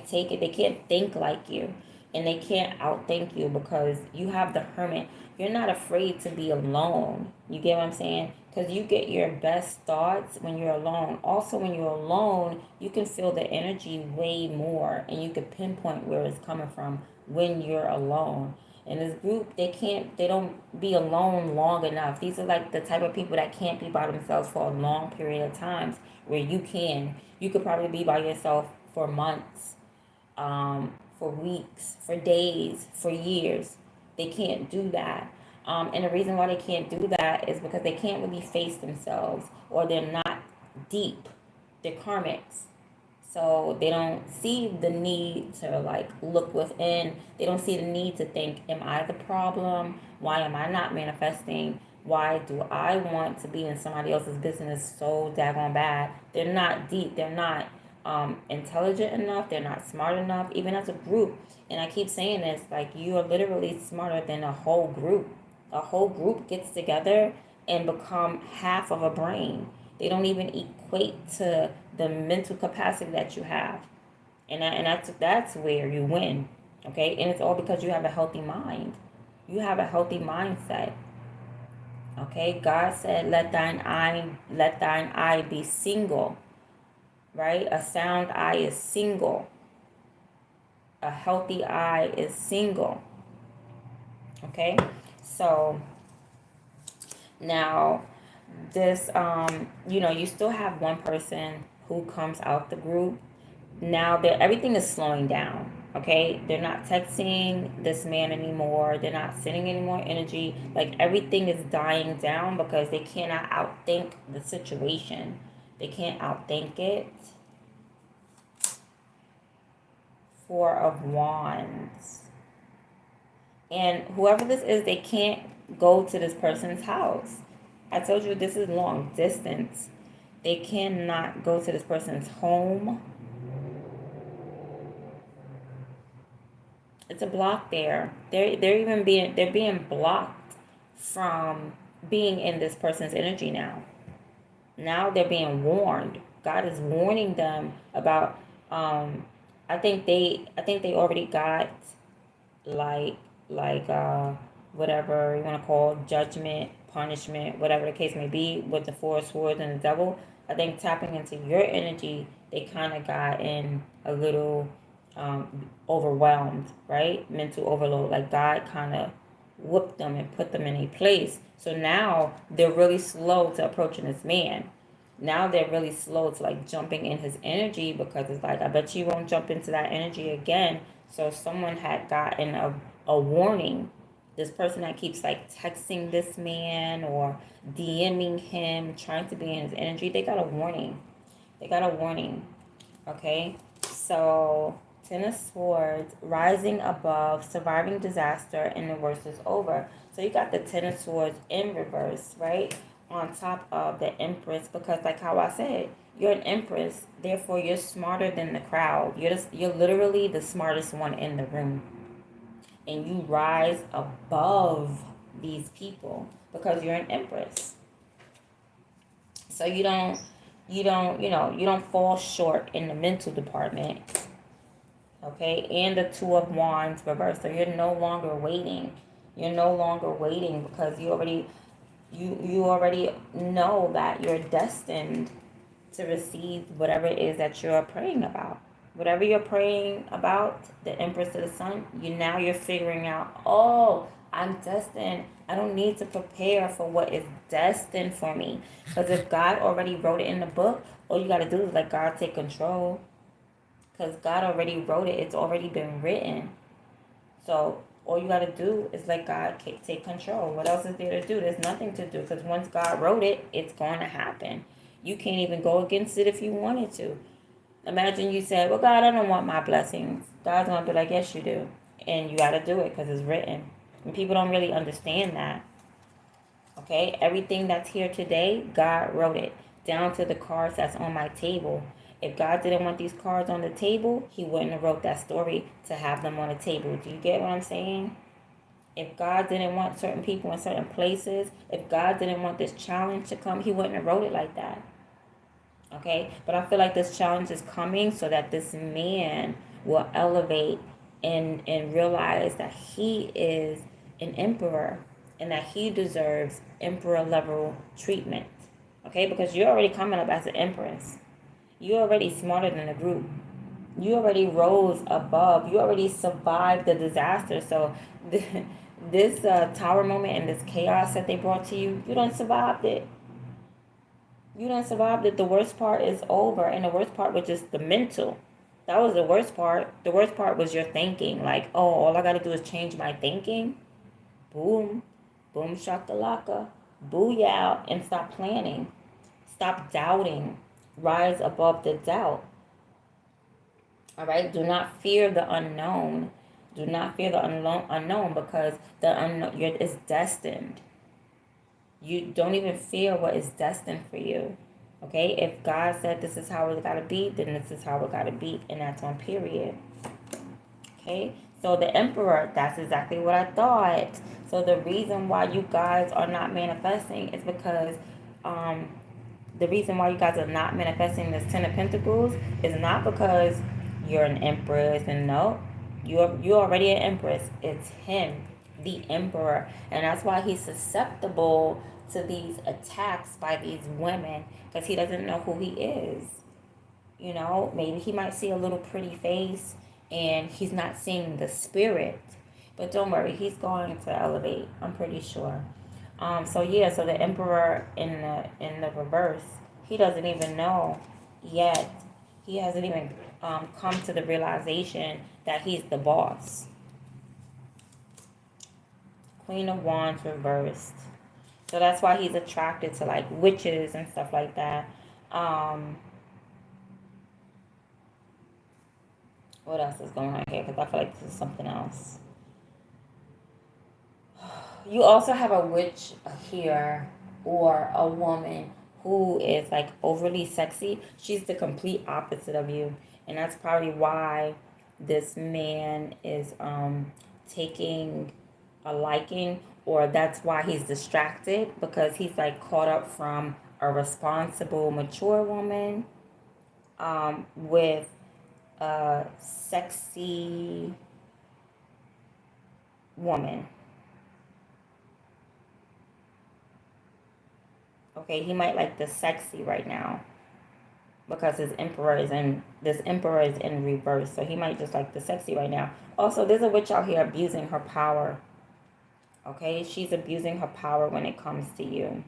Speaker 1: take it. They can't think like you. And they can't outthink you because you have the hermit. You're not afraid to be alone. You get what I'm saying? Because you get your best thoughts when you're alone. Also, when you're alone, you can feel the energy way more and you can pinpoint where it's coming from when you're alone. In this group, they don't be alone long enough. These are like the type of people that can't be by themselves for a long period of times where you could probably be by yourself for months, for weeks, for days, for years. They can't do that. And the reason why they can't do that is because they can't really face themselves or they're not deep. They're karmics. So they don't see the need to like look within. They don't see the need to think, am I the problem? Why am I not manifesting? Why do I want to be in somebody else's business so daggone bad? They're not deep. They're not intelligent enough. They're not smart enough, even as a group. And I keep saying this, like you are literally smarter than a whole group. A whole group gets together and become half of a brain. They don't even equate to the mental capacity that you have, and that's where you win. Okay, and it's all because you have a healthy mind. You have a healthy mindset. Okay, God said, "Let thine eye be single." Right, a sound eye is single. A healthy eye is single. Okay, so now this you still have one person who comes out the group. Now that everything is slowing down. Okay, they're not texting this man anymore. They're not sending any more energy. Like everything is dying down because they cannot outthink the situation. They can't outthink it. Four of Wands. And whoever this is, they can't go to this person's house. I told you this is long distance. They cannot go to this person's home. It's a block there. They're being blocked from being in this person's energy now. Now they're being warned. God is warning them about I think they already got like like whatever you want to call judgment, punishment, whatever the case may be, with the Four of Swords and the Devil. I think tapping into your energy, they kind of got in a little overwhelmed, right? Mental overload. Like God kind of whooped them and put them in a place. So now they're really slow to approaching this man. Now they're really slow to like jumping in his energy, because it's like, I bet you won't jump into that energy again. So someone had gotten a warning. This person that keeps like texting this man or DMing him, trying to be in his energy, they got a warning. They got a warning. Okay? So, Ten of Swords, rising above, surviving disaster, and the worst is over. So you got the Ten of Swords in reverse, right? On top of the Empress, because like how I said, you're an Empress, therefore you're smarter than the crowd. You're literally the smartest one in the room. And you rise above these people because you're an Empress. So you don't fall short in the mental department. Okay, and the Two of Wands reversed. So you're no longer waiting. You're no longer waiting, because you already know that you're destined to receive whatever it is that you're praying about. Whatever you're praying about, the Empress of the Sun, you're figuring out, oh, I'm destined. I don't need to prepare for what is destined for me. Because if God already wrote it in the book, all you got to do is let God take control. Because God already wrote it. It's already been written. So all you got to do is let God take control. What else is there to do? There's nothing to do, because once God wrote it, it's going to happen. You can't even go against it if you wanted to. Imagine you said, well, God, I don't want my blessings. God's going to be like, yes, you do. And you got to do it because it's written. And people don't really understand that. Okay? Everything that's here today, God wrote it. Down to the cards that's on my table. If God didn't want these cards on the table, he wouldn't have wrote that story to have them on the table. Do you get what I'm saying? If God didn't want certain people in certain places, if God didn't want this challenge to come, he wouldn't have wrote it like that. Okay? But I feel like this challenge is coming so that this man will elevate and realize that he is an emperor and that he deserves emperor level treatment. Okay? Because you're already coming up as an empress. You're already smarter than the group. You already rose above. You already survived the disaster. So this tower moment and this chaos that they brought to you, you don't survive it. You done survived it. The worst part is over, and the worst part was just the mental. That was the worst part. The worst part was your thinking. Like, oh, all I gotta do is change my thinking. Boom, boom, shakalaka, booyah, and stop planning. Stop doubting. Rise above the doubt. All right. Do not fear the unknown. Do not fear the unknown, because the unknown is destined. You don't even fear what is destined for you. Okay? If God said this is how it got to be, then this is how it got to be. And that's on period. Okay? So the Emperor, that's exactly what I thought. So the reason why you guys are not manifesting is because the reason why you guys are not manifesting this Ten of Pentacles is not because you're an Empress, and no, you're already an Empress. It's him, the Emperor, and that's why he's susceptible to these attacks by these women, because he doesn't know who he is. You know, maybe he might see a little pretty face and he's not seeing the spirit. But don't worry, he's going to elevate, I'm pretty sure. So yeah, so the Emperor in the reverse, he doesn't even know yet. He hasn't even come to the realization that he's the boss. Queen of Wands reversed. So that's why he's attracted to like witches and stuff like that. What else is going on here? Because I feel like this is something else. You also have a witch here, or a woman who is like overly sexy. She's the complete opposite of you. And that's probably why this man is taking a liking, or that's why he's distracted, because he's like caught up from a responsible, mature woman with a sexy woman. Okay, he might like the sexy right now because this emperor is in reverse. So he might just like the sexy right now. Also, there's a witch out here abusing her power. Okay, she's abusing her power when it comes to you.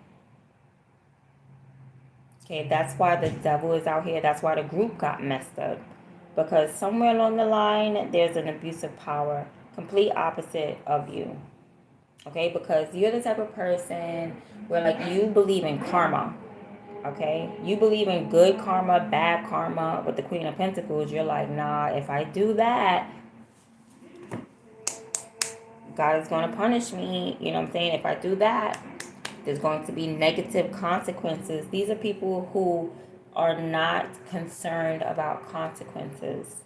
Speaker 1: Okay, that's why the devil is out here. That's why the group got messed up. Because somewhere along the line, there's an abuse of power. Complete opposite of you. Okay, because you're the type of person where, like, you believe in karma. Okay, you believe in good karma, bad karma. With the Queen of Pentacles, you're like, nah, if I do that, God is going to punish me. You know what I'm saying? If I do that, there's going to be negative consequences. These are people who are not concerned about consequences.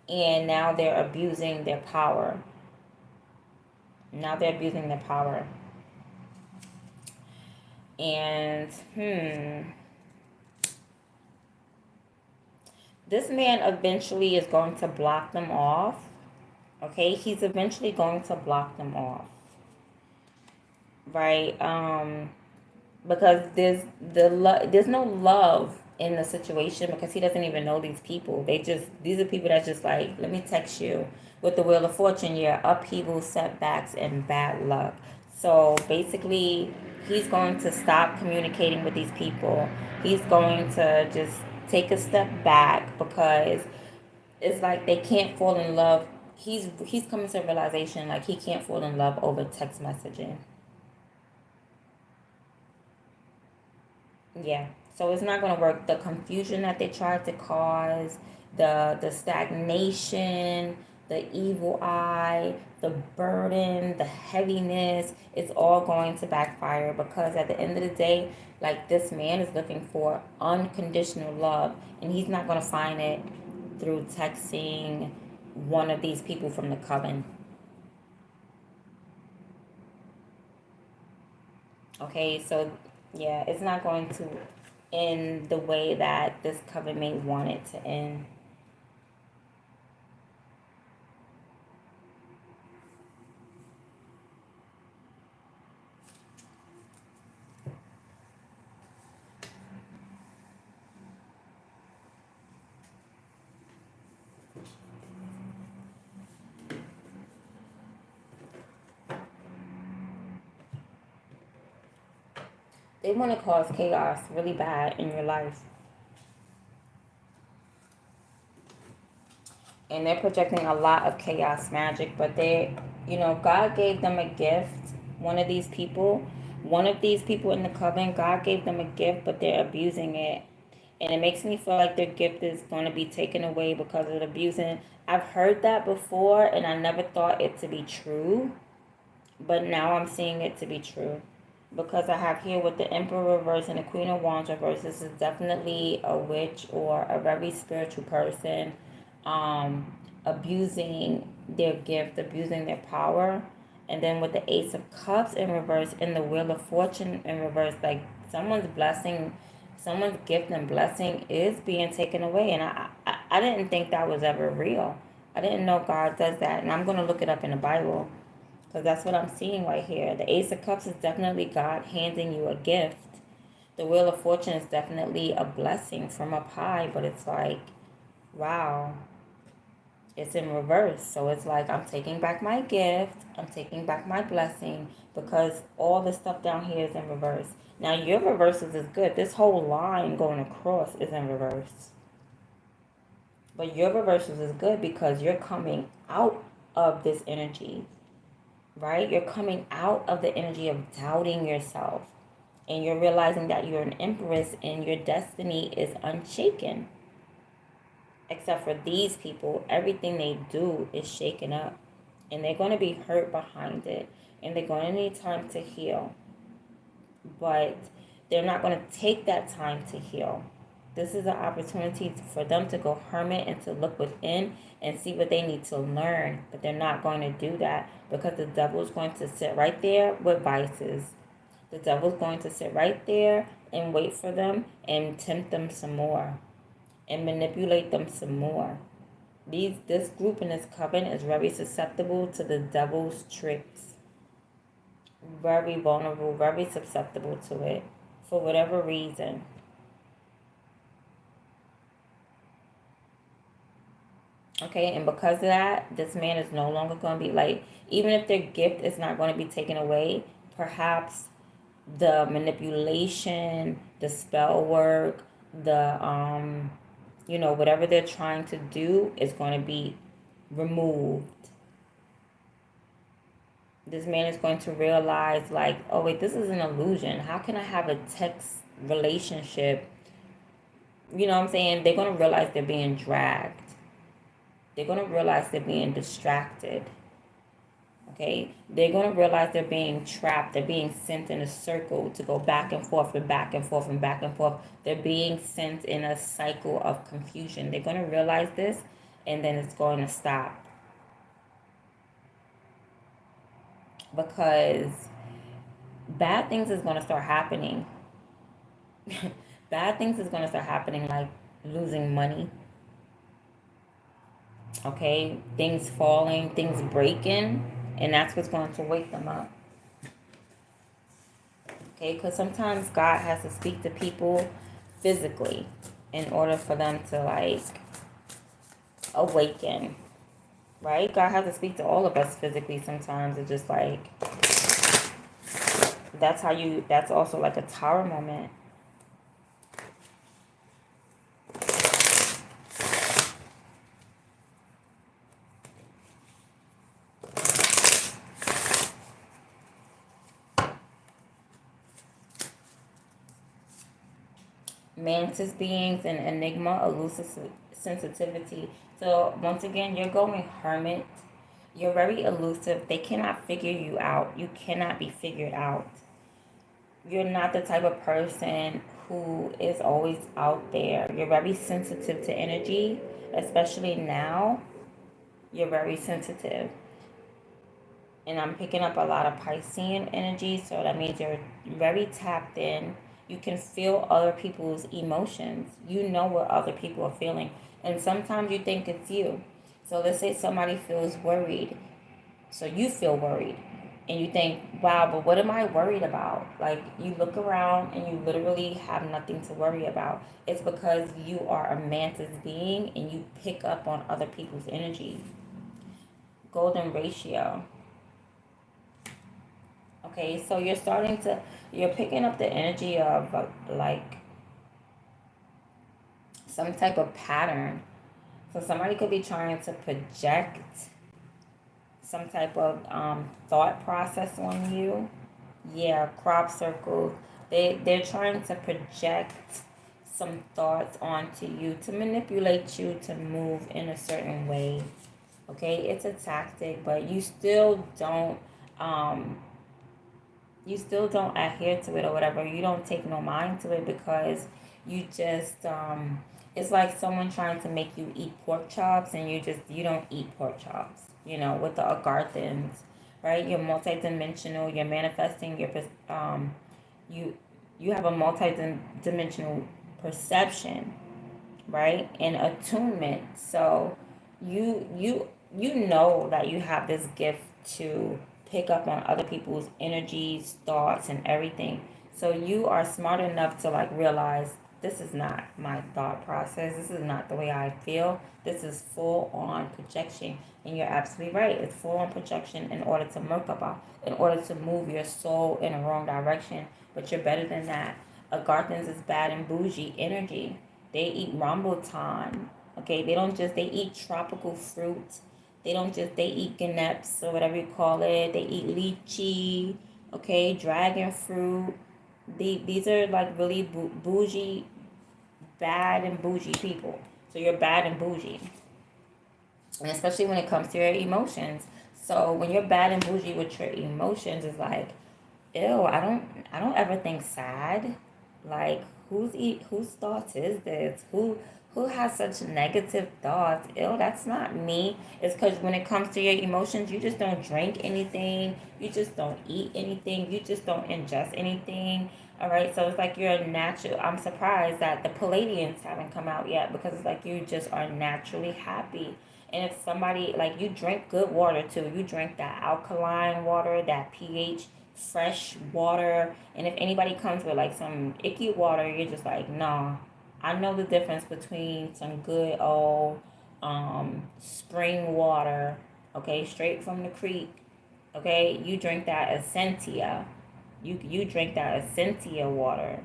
Speaker 1: And now they're abusing their power. Now they're abusing their power. And, this man eventually is going to block them off. Okay? He's eventually going to block them off. Right? Because there's no love in the situation because he doesn't even know these people. These are people that's just like, let me text you with the Wheel of Fortune, your upheaval, setbacks, and bad luck. So basically, he's going to stop communicating with these people. He's going to just take a step back because it's like they can't fall in love. He's coming to a realization like he can't fall in love over text messaging. Yeah. So it's not going to work. The confusion that they tried to cause, the stagnation, the evil eye, the burden, the heaviness, it's all going to backfire because at the end of the day, like this man is looking for unconditional love and he's not going to find it through texting one of these people from the coven. Okay, so yeah, it's not going to end the way that this coven may want it to end. They want to cause chaos really bad in your life. And they're projecting a lot of chaos magic, but God gave them a gift. One of these people in the coven, God gave them a gift, but they're abusing it. And it makes me feel like their gift is going to be taken away because of abusing. I've heard that before, and I never thought it to be true, but now I'm seeing it to be true. Because I have here with the Emperor reverse and the Queen of Wands reverse, this is definitely a witch or a very spiritual person abusing their gift, abusing their power. And then with the Ace of Cups in reverse and the Wheel of Fortune in reverse, like someone's blessing, someone's gift and blessing is being taken away. And I didn't think that was ever real. I didn't know God does that. And I'm going to look it up in the Bible because that's what I'm seeing right here. The Ace of Cups is definitely God handing you a gift. The Wheel of Fortune is definitely a blessing from up high, but it's like, wow, it's in reverse. So it's like I'm taking back my gift, I'm taking back my blessing because all the stuff down here is in reverse. Now your reversals is good. This whole line going across is in reverse. But your reversals is good because you're coming out of this energy, right? You're coming out of the energy of doubting yourself. And you're realizing that you're an empress and your destiny is unshaken. Except for these people, everything they do is shaken up. And they're going to be hurt behind it. And they're going to need time to heal. But they're not going to take that time to heal. This is an opportunity for them to go hermit and to look within and see what they need to learn. But they're not going to do that because the devil is going to sit right there with vices. The devil's going to sit right there and wait for them and tempt them some more and manipulate them some more. This group in this coven is very susceptible to the devil's tricks. Very vulnerable, very susceptible to it. for whatever reason. Okay, and because of that, this man is no longer going to be like, even if their gift is not going to be taken away, perhaps the manipulation, the spell work, the whatever they're trying to do is going to be removed. This man is going to realize, like, oh wait, this is an illusion. How can I have a text relationship? You know what I'm saying? They're going to realize they're being dragged. They're going to realize they're being distracted. Okay? They're going to realize they're being trapped. They're being sent in a circle to go back and forth and back and forth and back and forth. They're being sent in a cycle of confusion. They're going to realize this, and then it's going to stop. Because bad things is going to start happening. Bad things is going to start happening, like losing money. Okay? Things falling, things breaking. And that's what's going to wake them up. Okay? Because sometimes God has to speak to people physically in order for them to, like, awaken. Right? God has to speak to all of us physically sometimes. It's just like, that's also like a tower moment. Mantis beings and enigma, elusive sensitivity. So once again, you're going hermit. You're very elusive. They cannot figure you out. You cannot be figured out. You're not the type of person who is always out there. You're very sensitive to energy, especially now. You're very sensitive. And I'm picking up a lot of Piscean energy, so that means you're very tapped in. You can feel other people's emotions. You know what other people are feeling. And sometimes you think it's you. So let's say somebody feels worried. So you feel worried. And you think, wow, but what am I worried about? Like, you look around and you literally have nothing to worry about. It's because you are a mantis being and you pick up on other people's energy. Golden ratio. Okay, so you're picking up the energy of like some type of pattern. So somebody could be trying to project some type of thought process on you. Yeah, crop circles. They're trying to project some thoughts onto you to manipulate you to move in a certain way. Okay, it's a tactic, but you still don't adhere to it or whatever. You don't take no mind to it because you just it's like someone trying to make you eat pork chops and you don't eat pork chops. With the Agarthans, right? You're multidimensional. You're manifesting your you you have a multidimensional perception, right? And attunement. So you know that you have this gift to pick up on other people's energies, thoughts, and everything. So you are smart enough to like realize this is not my thought process. This is not the way I feel. This is full on projection. And you're absolutely right. It's full on projection in order to Merkaba, in order to move your soul in a wrong direction. But you're better than that. Agarthans is bad and bougie energy. They eat rambutan. Okay, they eat tropical fruit. They eat ganeps or whatever you call it. They eat lychee, okay, dragon fruit. These are like really bougie, bad and bougie people. So you're bad and bougie. And especially when it comes to your emotions. So when you're bad and bougie with your emotions, it's like, ew, I don't ever think sad. Like, whose thoughts is this? Who has such negative thoughts? Ew, that's not me. It's because when it comes to your emotions, you just don't drink anything. You just don't eat anything. You just don't ingest anything. All right, so it's like you're a natural. I'm surprised that the Palladians haven't come out yet because it's like you just are naturally happy. And if somebody, like, you drink good water too, you drink that alkaline water, that pH fresh water. And if anybody comes with like some icky water, you're just like, no. I know the difference between some good old spring water, okay, straight from the creek. Okay, you drink that Essentia. You drink that Essentia water.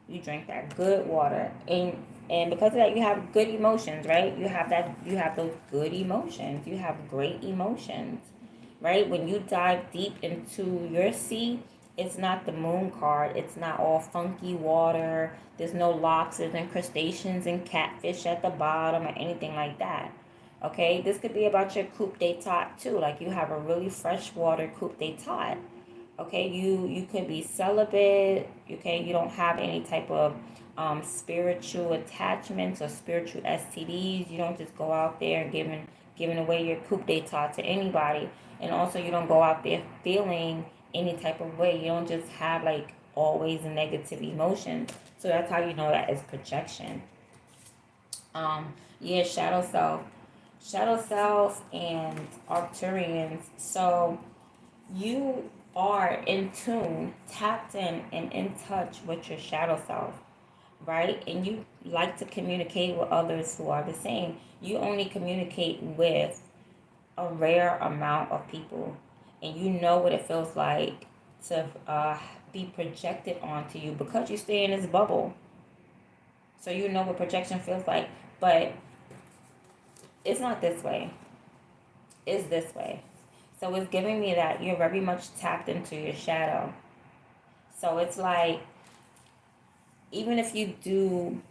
Speaker 1: You drink that good water, and because of that, you have good emotions, right? You have those good emotions. You have great emotions, right? When you dive deep into your sea, it's not the moon card. It's not all funky water. There's no lobsters and crustaceans and catfish at the bottom or anything like that. Okay, this could be about your coupe d'état too. Like you have a really freshwater coupe d'état. Okay, you could be celibate. Okay, you don't have any type of spiritual attachments or spiritual STDs. You don't just go out there giving away your coupe d'état to anybody. And also, you don't go out there feeling any type of way. You don't just have like always negative emotions. So that's how you know that it's projection. Yeah, shadow self, and Arcturians. So you are in tune, tapped in, and in touch with your shadow self, right? And you like to communicate with others who are the same. You only communicate with a rare amount of people, and you know what it feels like to be projected onto you because you stay in this bubble. So you know what projection feels like, but it's not this way. It's this way. So it's giving me that you're very much tapped into your shadow. So it's like, even if you do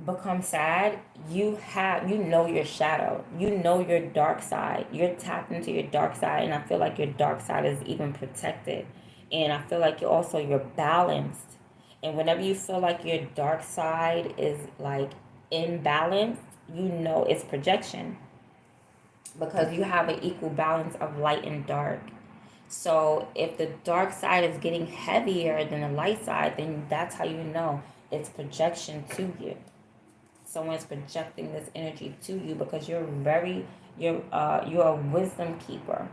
Speaker 1: become sad, you know your shadow. You know your dark side. You're tapped into your dark side, and I feel like your dark side is even protected. And I feel like you're balanced. And whenever you feel like your dark side is like imbalanced, you know it's projection because you have an equal balance of light and dark. So if the dark side is getting heavier than the light side, then that's how you know it's projection to you. Someone's projecting this energy to you because you're a wisdom keeper.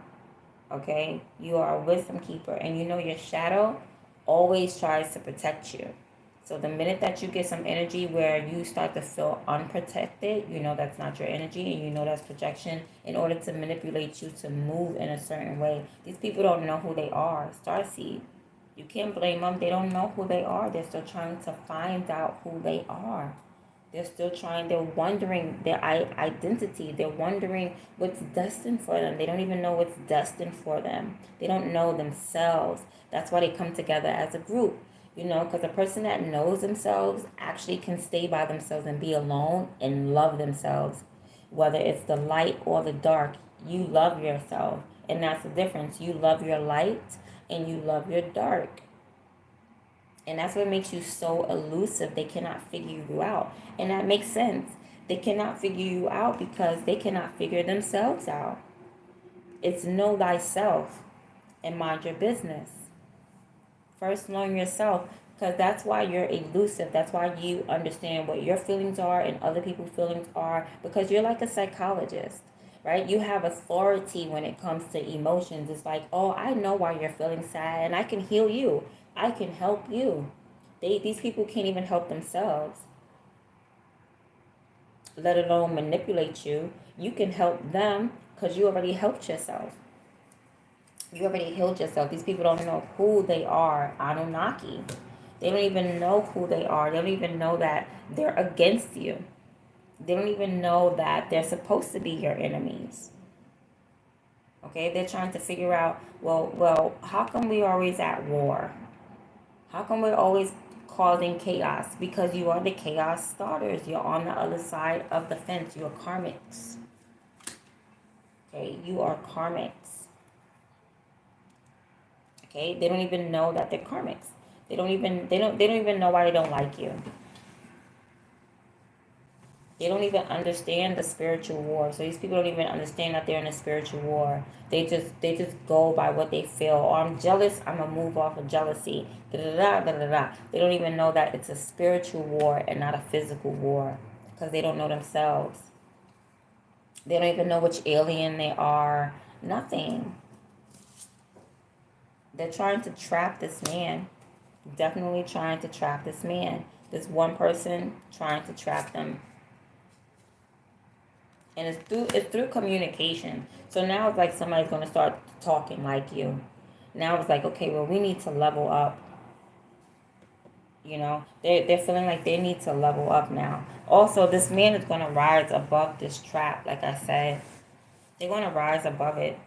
Speaker 1: Okay? You are a wisdom keeper, and you know your shadow always tries to protect you. So the minute that you get some energy where you start to feel unprotected, you know that's not your energy, and you know that's projection in order to manipulate you to move in a certain way. These people don't know who they are. Starseed. You can't blame them. They don't know who they are. They're still trying to find out who they are. They're wondering their identity. They're wondering what's destined for them. They don't even know what's destined for them. They don't know themselves. That's why they come together as a group. You know, because a person that knows themselves actually can stay by themselves and be alone and love themselves. Whether it's the light or the dark, you love yourself. And that's the difference. You love your light and you love your dark. And that's what makes you so elusive. They cannot figure you out. And that makes sense. They cannot figure you out because they cannot figure themselves out. It's know thyself and mind your business. First, learn yourself, because that's why you're elusive. That's why you understand what your feelings are and other people's feelings are, because you're like a psychologist, right? You have authority when it comes to emotions. It's like, oh, I know why you're feeling sad, and I can heal you. I can help you. These people can't even help themselves, let alone manipulate you. You can help them because you already helped yourself. You already healed yourself. These people don't know who they are. Anunnaki. They don't even know who they are. They don't even know that they're against you. They don't even know that they're supposed to be your enemies. Okay, they're trying to figure out, well, how come we always at war? How come we're always causing chaos? Because you are the chaos starters. You're on the other side of the fence. You're karmics. Okay, you are karmics. Okay, they don't even know that they're karmics. They don't even know why they don't like you. They don't even understand the spiritual war. So these people don't even understand that they're in a spiritual war. They just go by what they feel. Oh, I'm jealous, I'm gonna move off of jealousy. Da, da, da, da, da, da. They don't even know that it's a spiritual war and not a physical war. Because they don't know themselves. They don't even know which alien they are. Nothing. They're trying to trap this man. Definitely trying to trap this man. This one person trying to trap them. And it's through communication. So now it's like somebody's gonna start talking like you. Now it's like, okay, well, we need to level up. They're feeling like they need to level up now. Also, this man is gonna rise above this trap. Like I said, they're gonna rise above it.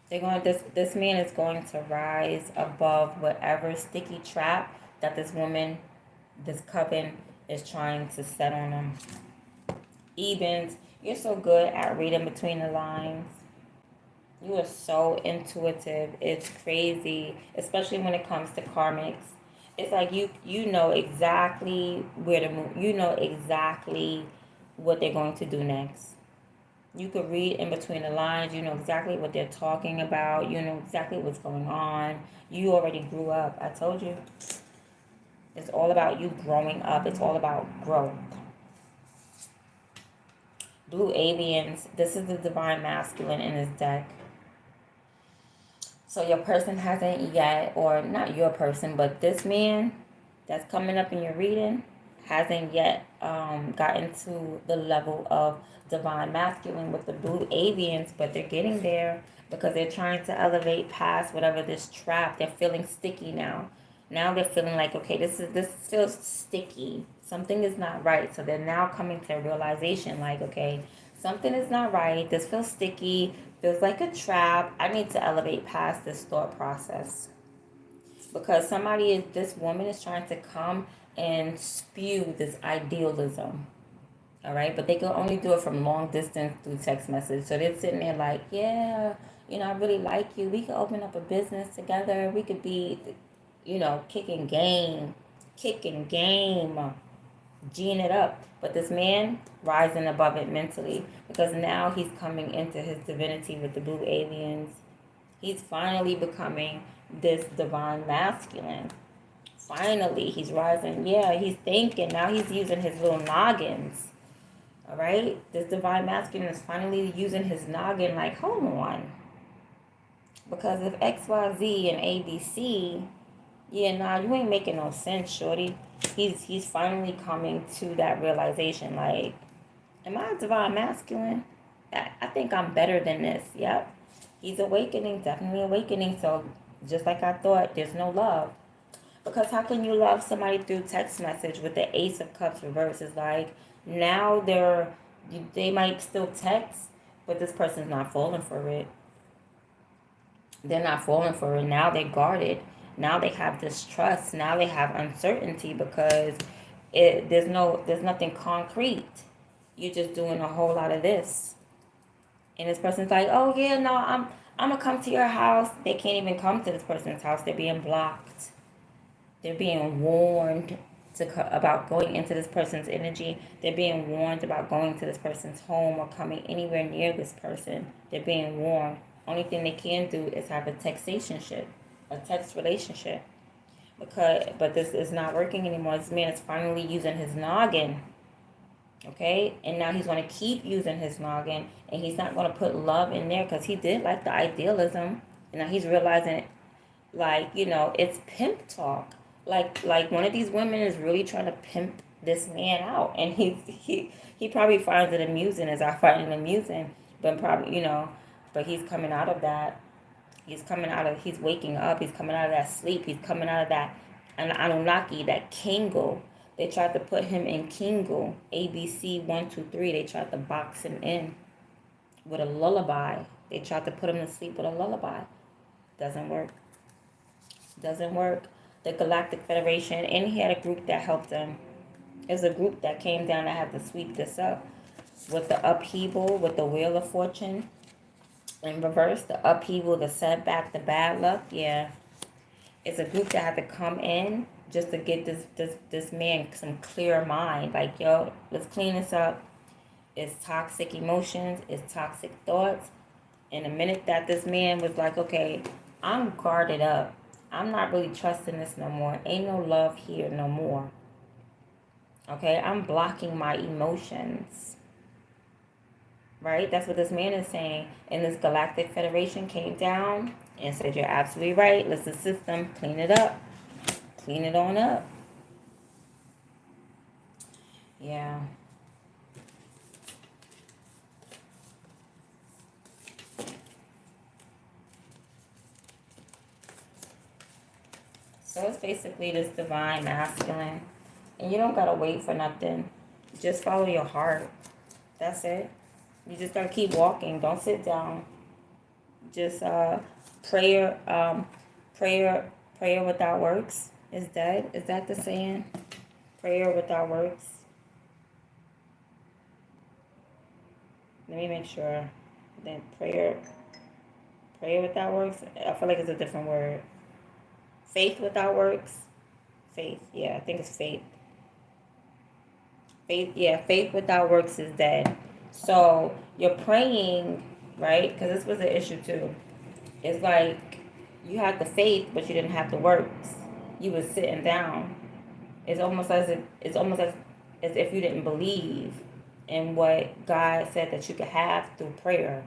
Speaker 1: This man is going to rise above whatever sticky trap that this woman, this coven, is trying to set on him. Evens, you're so good at reading between the lines. You are so intuitive. It's crazy, especially when it comes to karmics. It's like you know exactly where to move. You know exactly what they're going to do next. You could read in between the lines. You know exactly what they're talking about. You know exactly what's going on. You already grew up. I told you. It's all about you growing up. It's all about growth. Blue avians. This is the divine masculine in this deck. So your person hasn't yet, or not your person, but this man that's coming up in your reading hasn't yet gotten to the level of divine masculine with the blue avians, but they're getting there because they're trying to elevate past whatever this trap. They're feeling sticky now. Now they're feeling like, okay, this feels sticky. Something is not right. So they're now coming to a realization like, okay, something is not right. This feels sticky. Feels like a trap. I need to elevate past this thought process. Because this woman is trying to come and spew this idealism. All right. But they can only do it from long distance through text message. So they're sitting there like, yeah, I really like you. We could open up a business together. We could be, kicking game, G'ing it up. But this man rising above it mentally because now he's coming into his divinity with the blue avians. He's finally becoming this divine masculine. Finally, he's rising. Yeah, he's thinking. Now he's using his little noggins. All right? This divine masculine is finally using his noggin like, hold on. Because if XYZ and ABC, yeah, nah, you ain't making no sense, shorty. He's finally coming to that realization, like, am I a divine masculine? I think I'm better than this. Yep. He's awakening, definitely awakening. So just like I thought, there's no love. Because how can you love somebody through text message with the Ace of Cups reverse? It's like now they might still text, but this person's not falling for it. They're not falling for it. Now they're guarded. Now they have distrust. Now they have uncertainty because there's nothing concrete. You're just doing a whole lot of this. And this person's like, oh yeah, no, I'm gonna come to your house. They can't even come to this person's house. They're being blocked. They're being warned about going into this person's energy. They're being warned about going to this person's home or coming anywhere near this person. They're being warned. Only thing they can do is have a text relationship. But this is not working anymore. This man is finally using his noggin. Okay, and now he's going to keep using his noggin, and he's not going to put love in there because he did like the idealism. And now he's realizing, like, it's pimp talk. Like one of these women is really trying to pimp this man out, and he probably finds it amusing as I find it amusing, but probably but he's coming out of that. He's waking up. He's coming out of that sleep. He's coming out of that Anunnaki, that Kingle. They tried to put him in Kingle, ABC 1, 2, 3. They tried to box him in with a lullaby. They tried to put him to sleep with a lullaby. Doesn't work. The Galactic Federation, and he had a group that helped him. It was a group that came down that had to sweep this up. With the upheaval, with the Wheel of Fortune in reverse, the upheaval, the setback, the bad luck, yeah. It's a group that had to come in just to get this man some clear mind. Like, yo, let's clean this up. It's toxic emotions. It's toxic thoughts. And the minute that this man was like, okay, I'm guarded up. I'm not really trusting this no more. Ain't no love here no more. Okay, I'm blocking my emotions. right? That's what this man is saying. And this Galactic Federation came down and said, you're absolutely right. Let's assist them. Clean it up. Clean it on up. Yeah. So it's basically this divine masculine. And you don't got to wait for nothing. Just follow your heart. That's it. You just got to keep walking. Don't sit down. Just prayer prayer without works is dead. Is that the saying? Prayer without works. Let me make sure. Then prayer without works. I feel like it's a different word. Faith without works. Faith. Yeah, I think it's faith. Faith. Yeah, faith without works is dead. So you're praying, right? Because this was an issue too. It's like you had the faith, but you didn't have the works. You was sitting down. It's almost as if you didn't believe in what God said that you could have through prayer,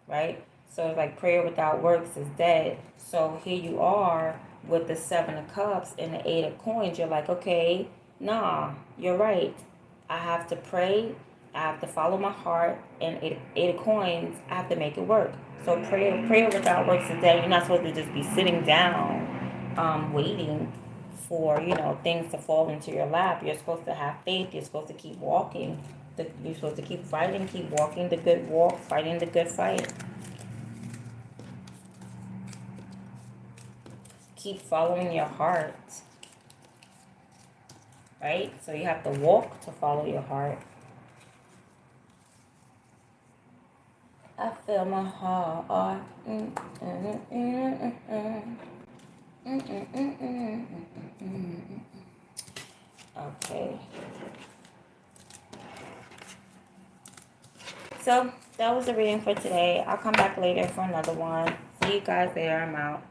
Speaker 1: right? So it's like prayer without works is dead. So here you are with the 7 of Cups and the 8 of Coins. You're like, okay, nah, you're right. I have to pray. I have to follow my heart. And eight of Coins, I have to make it work. So prayer without works is dead. You're not supposed to just be sitting down, waiting for things to fall into your lap. You're supposed to have faith. You're supposed to keep walking. You're supposed to keep fighting, keep walking the good walk, fighting the good fight. Keep following your heart, right? So you have to walk to follow your heart. I feel my heart. Okay. So that was the reading for today. I'll come back later for another one. See you guys there. I'm out.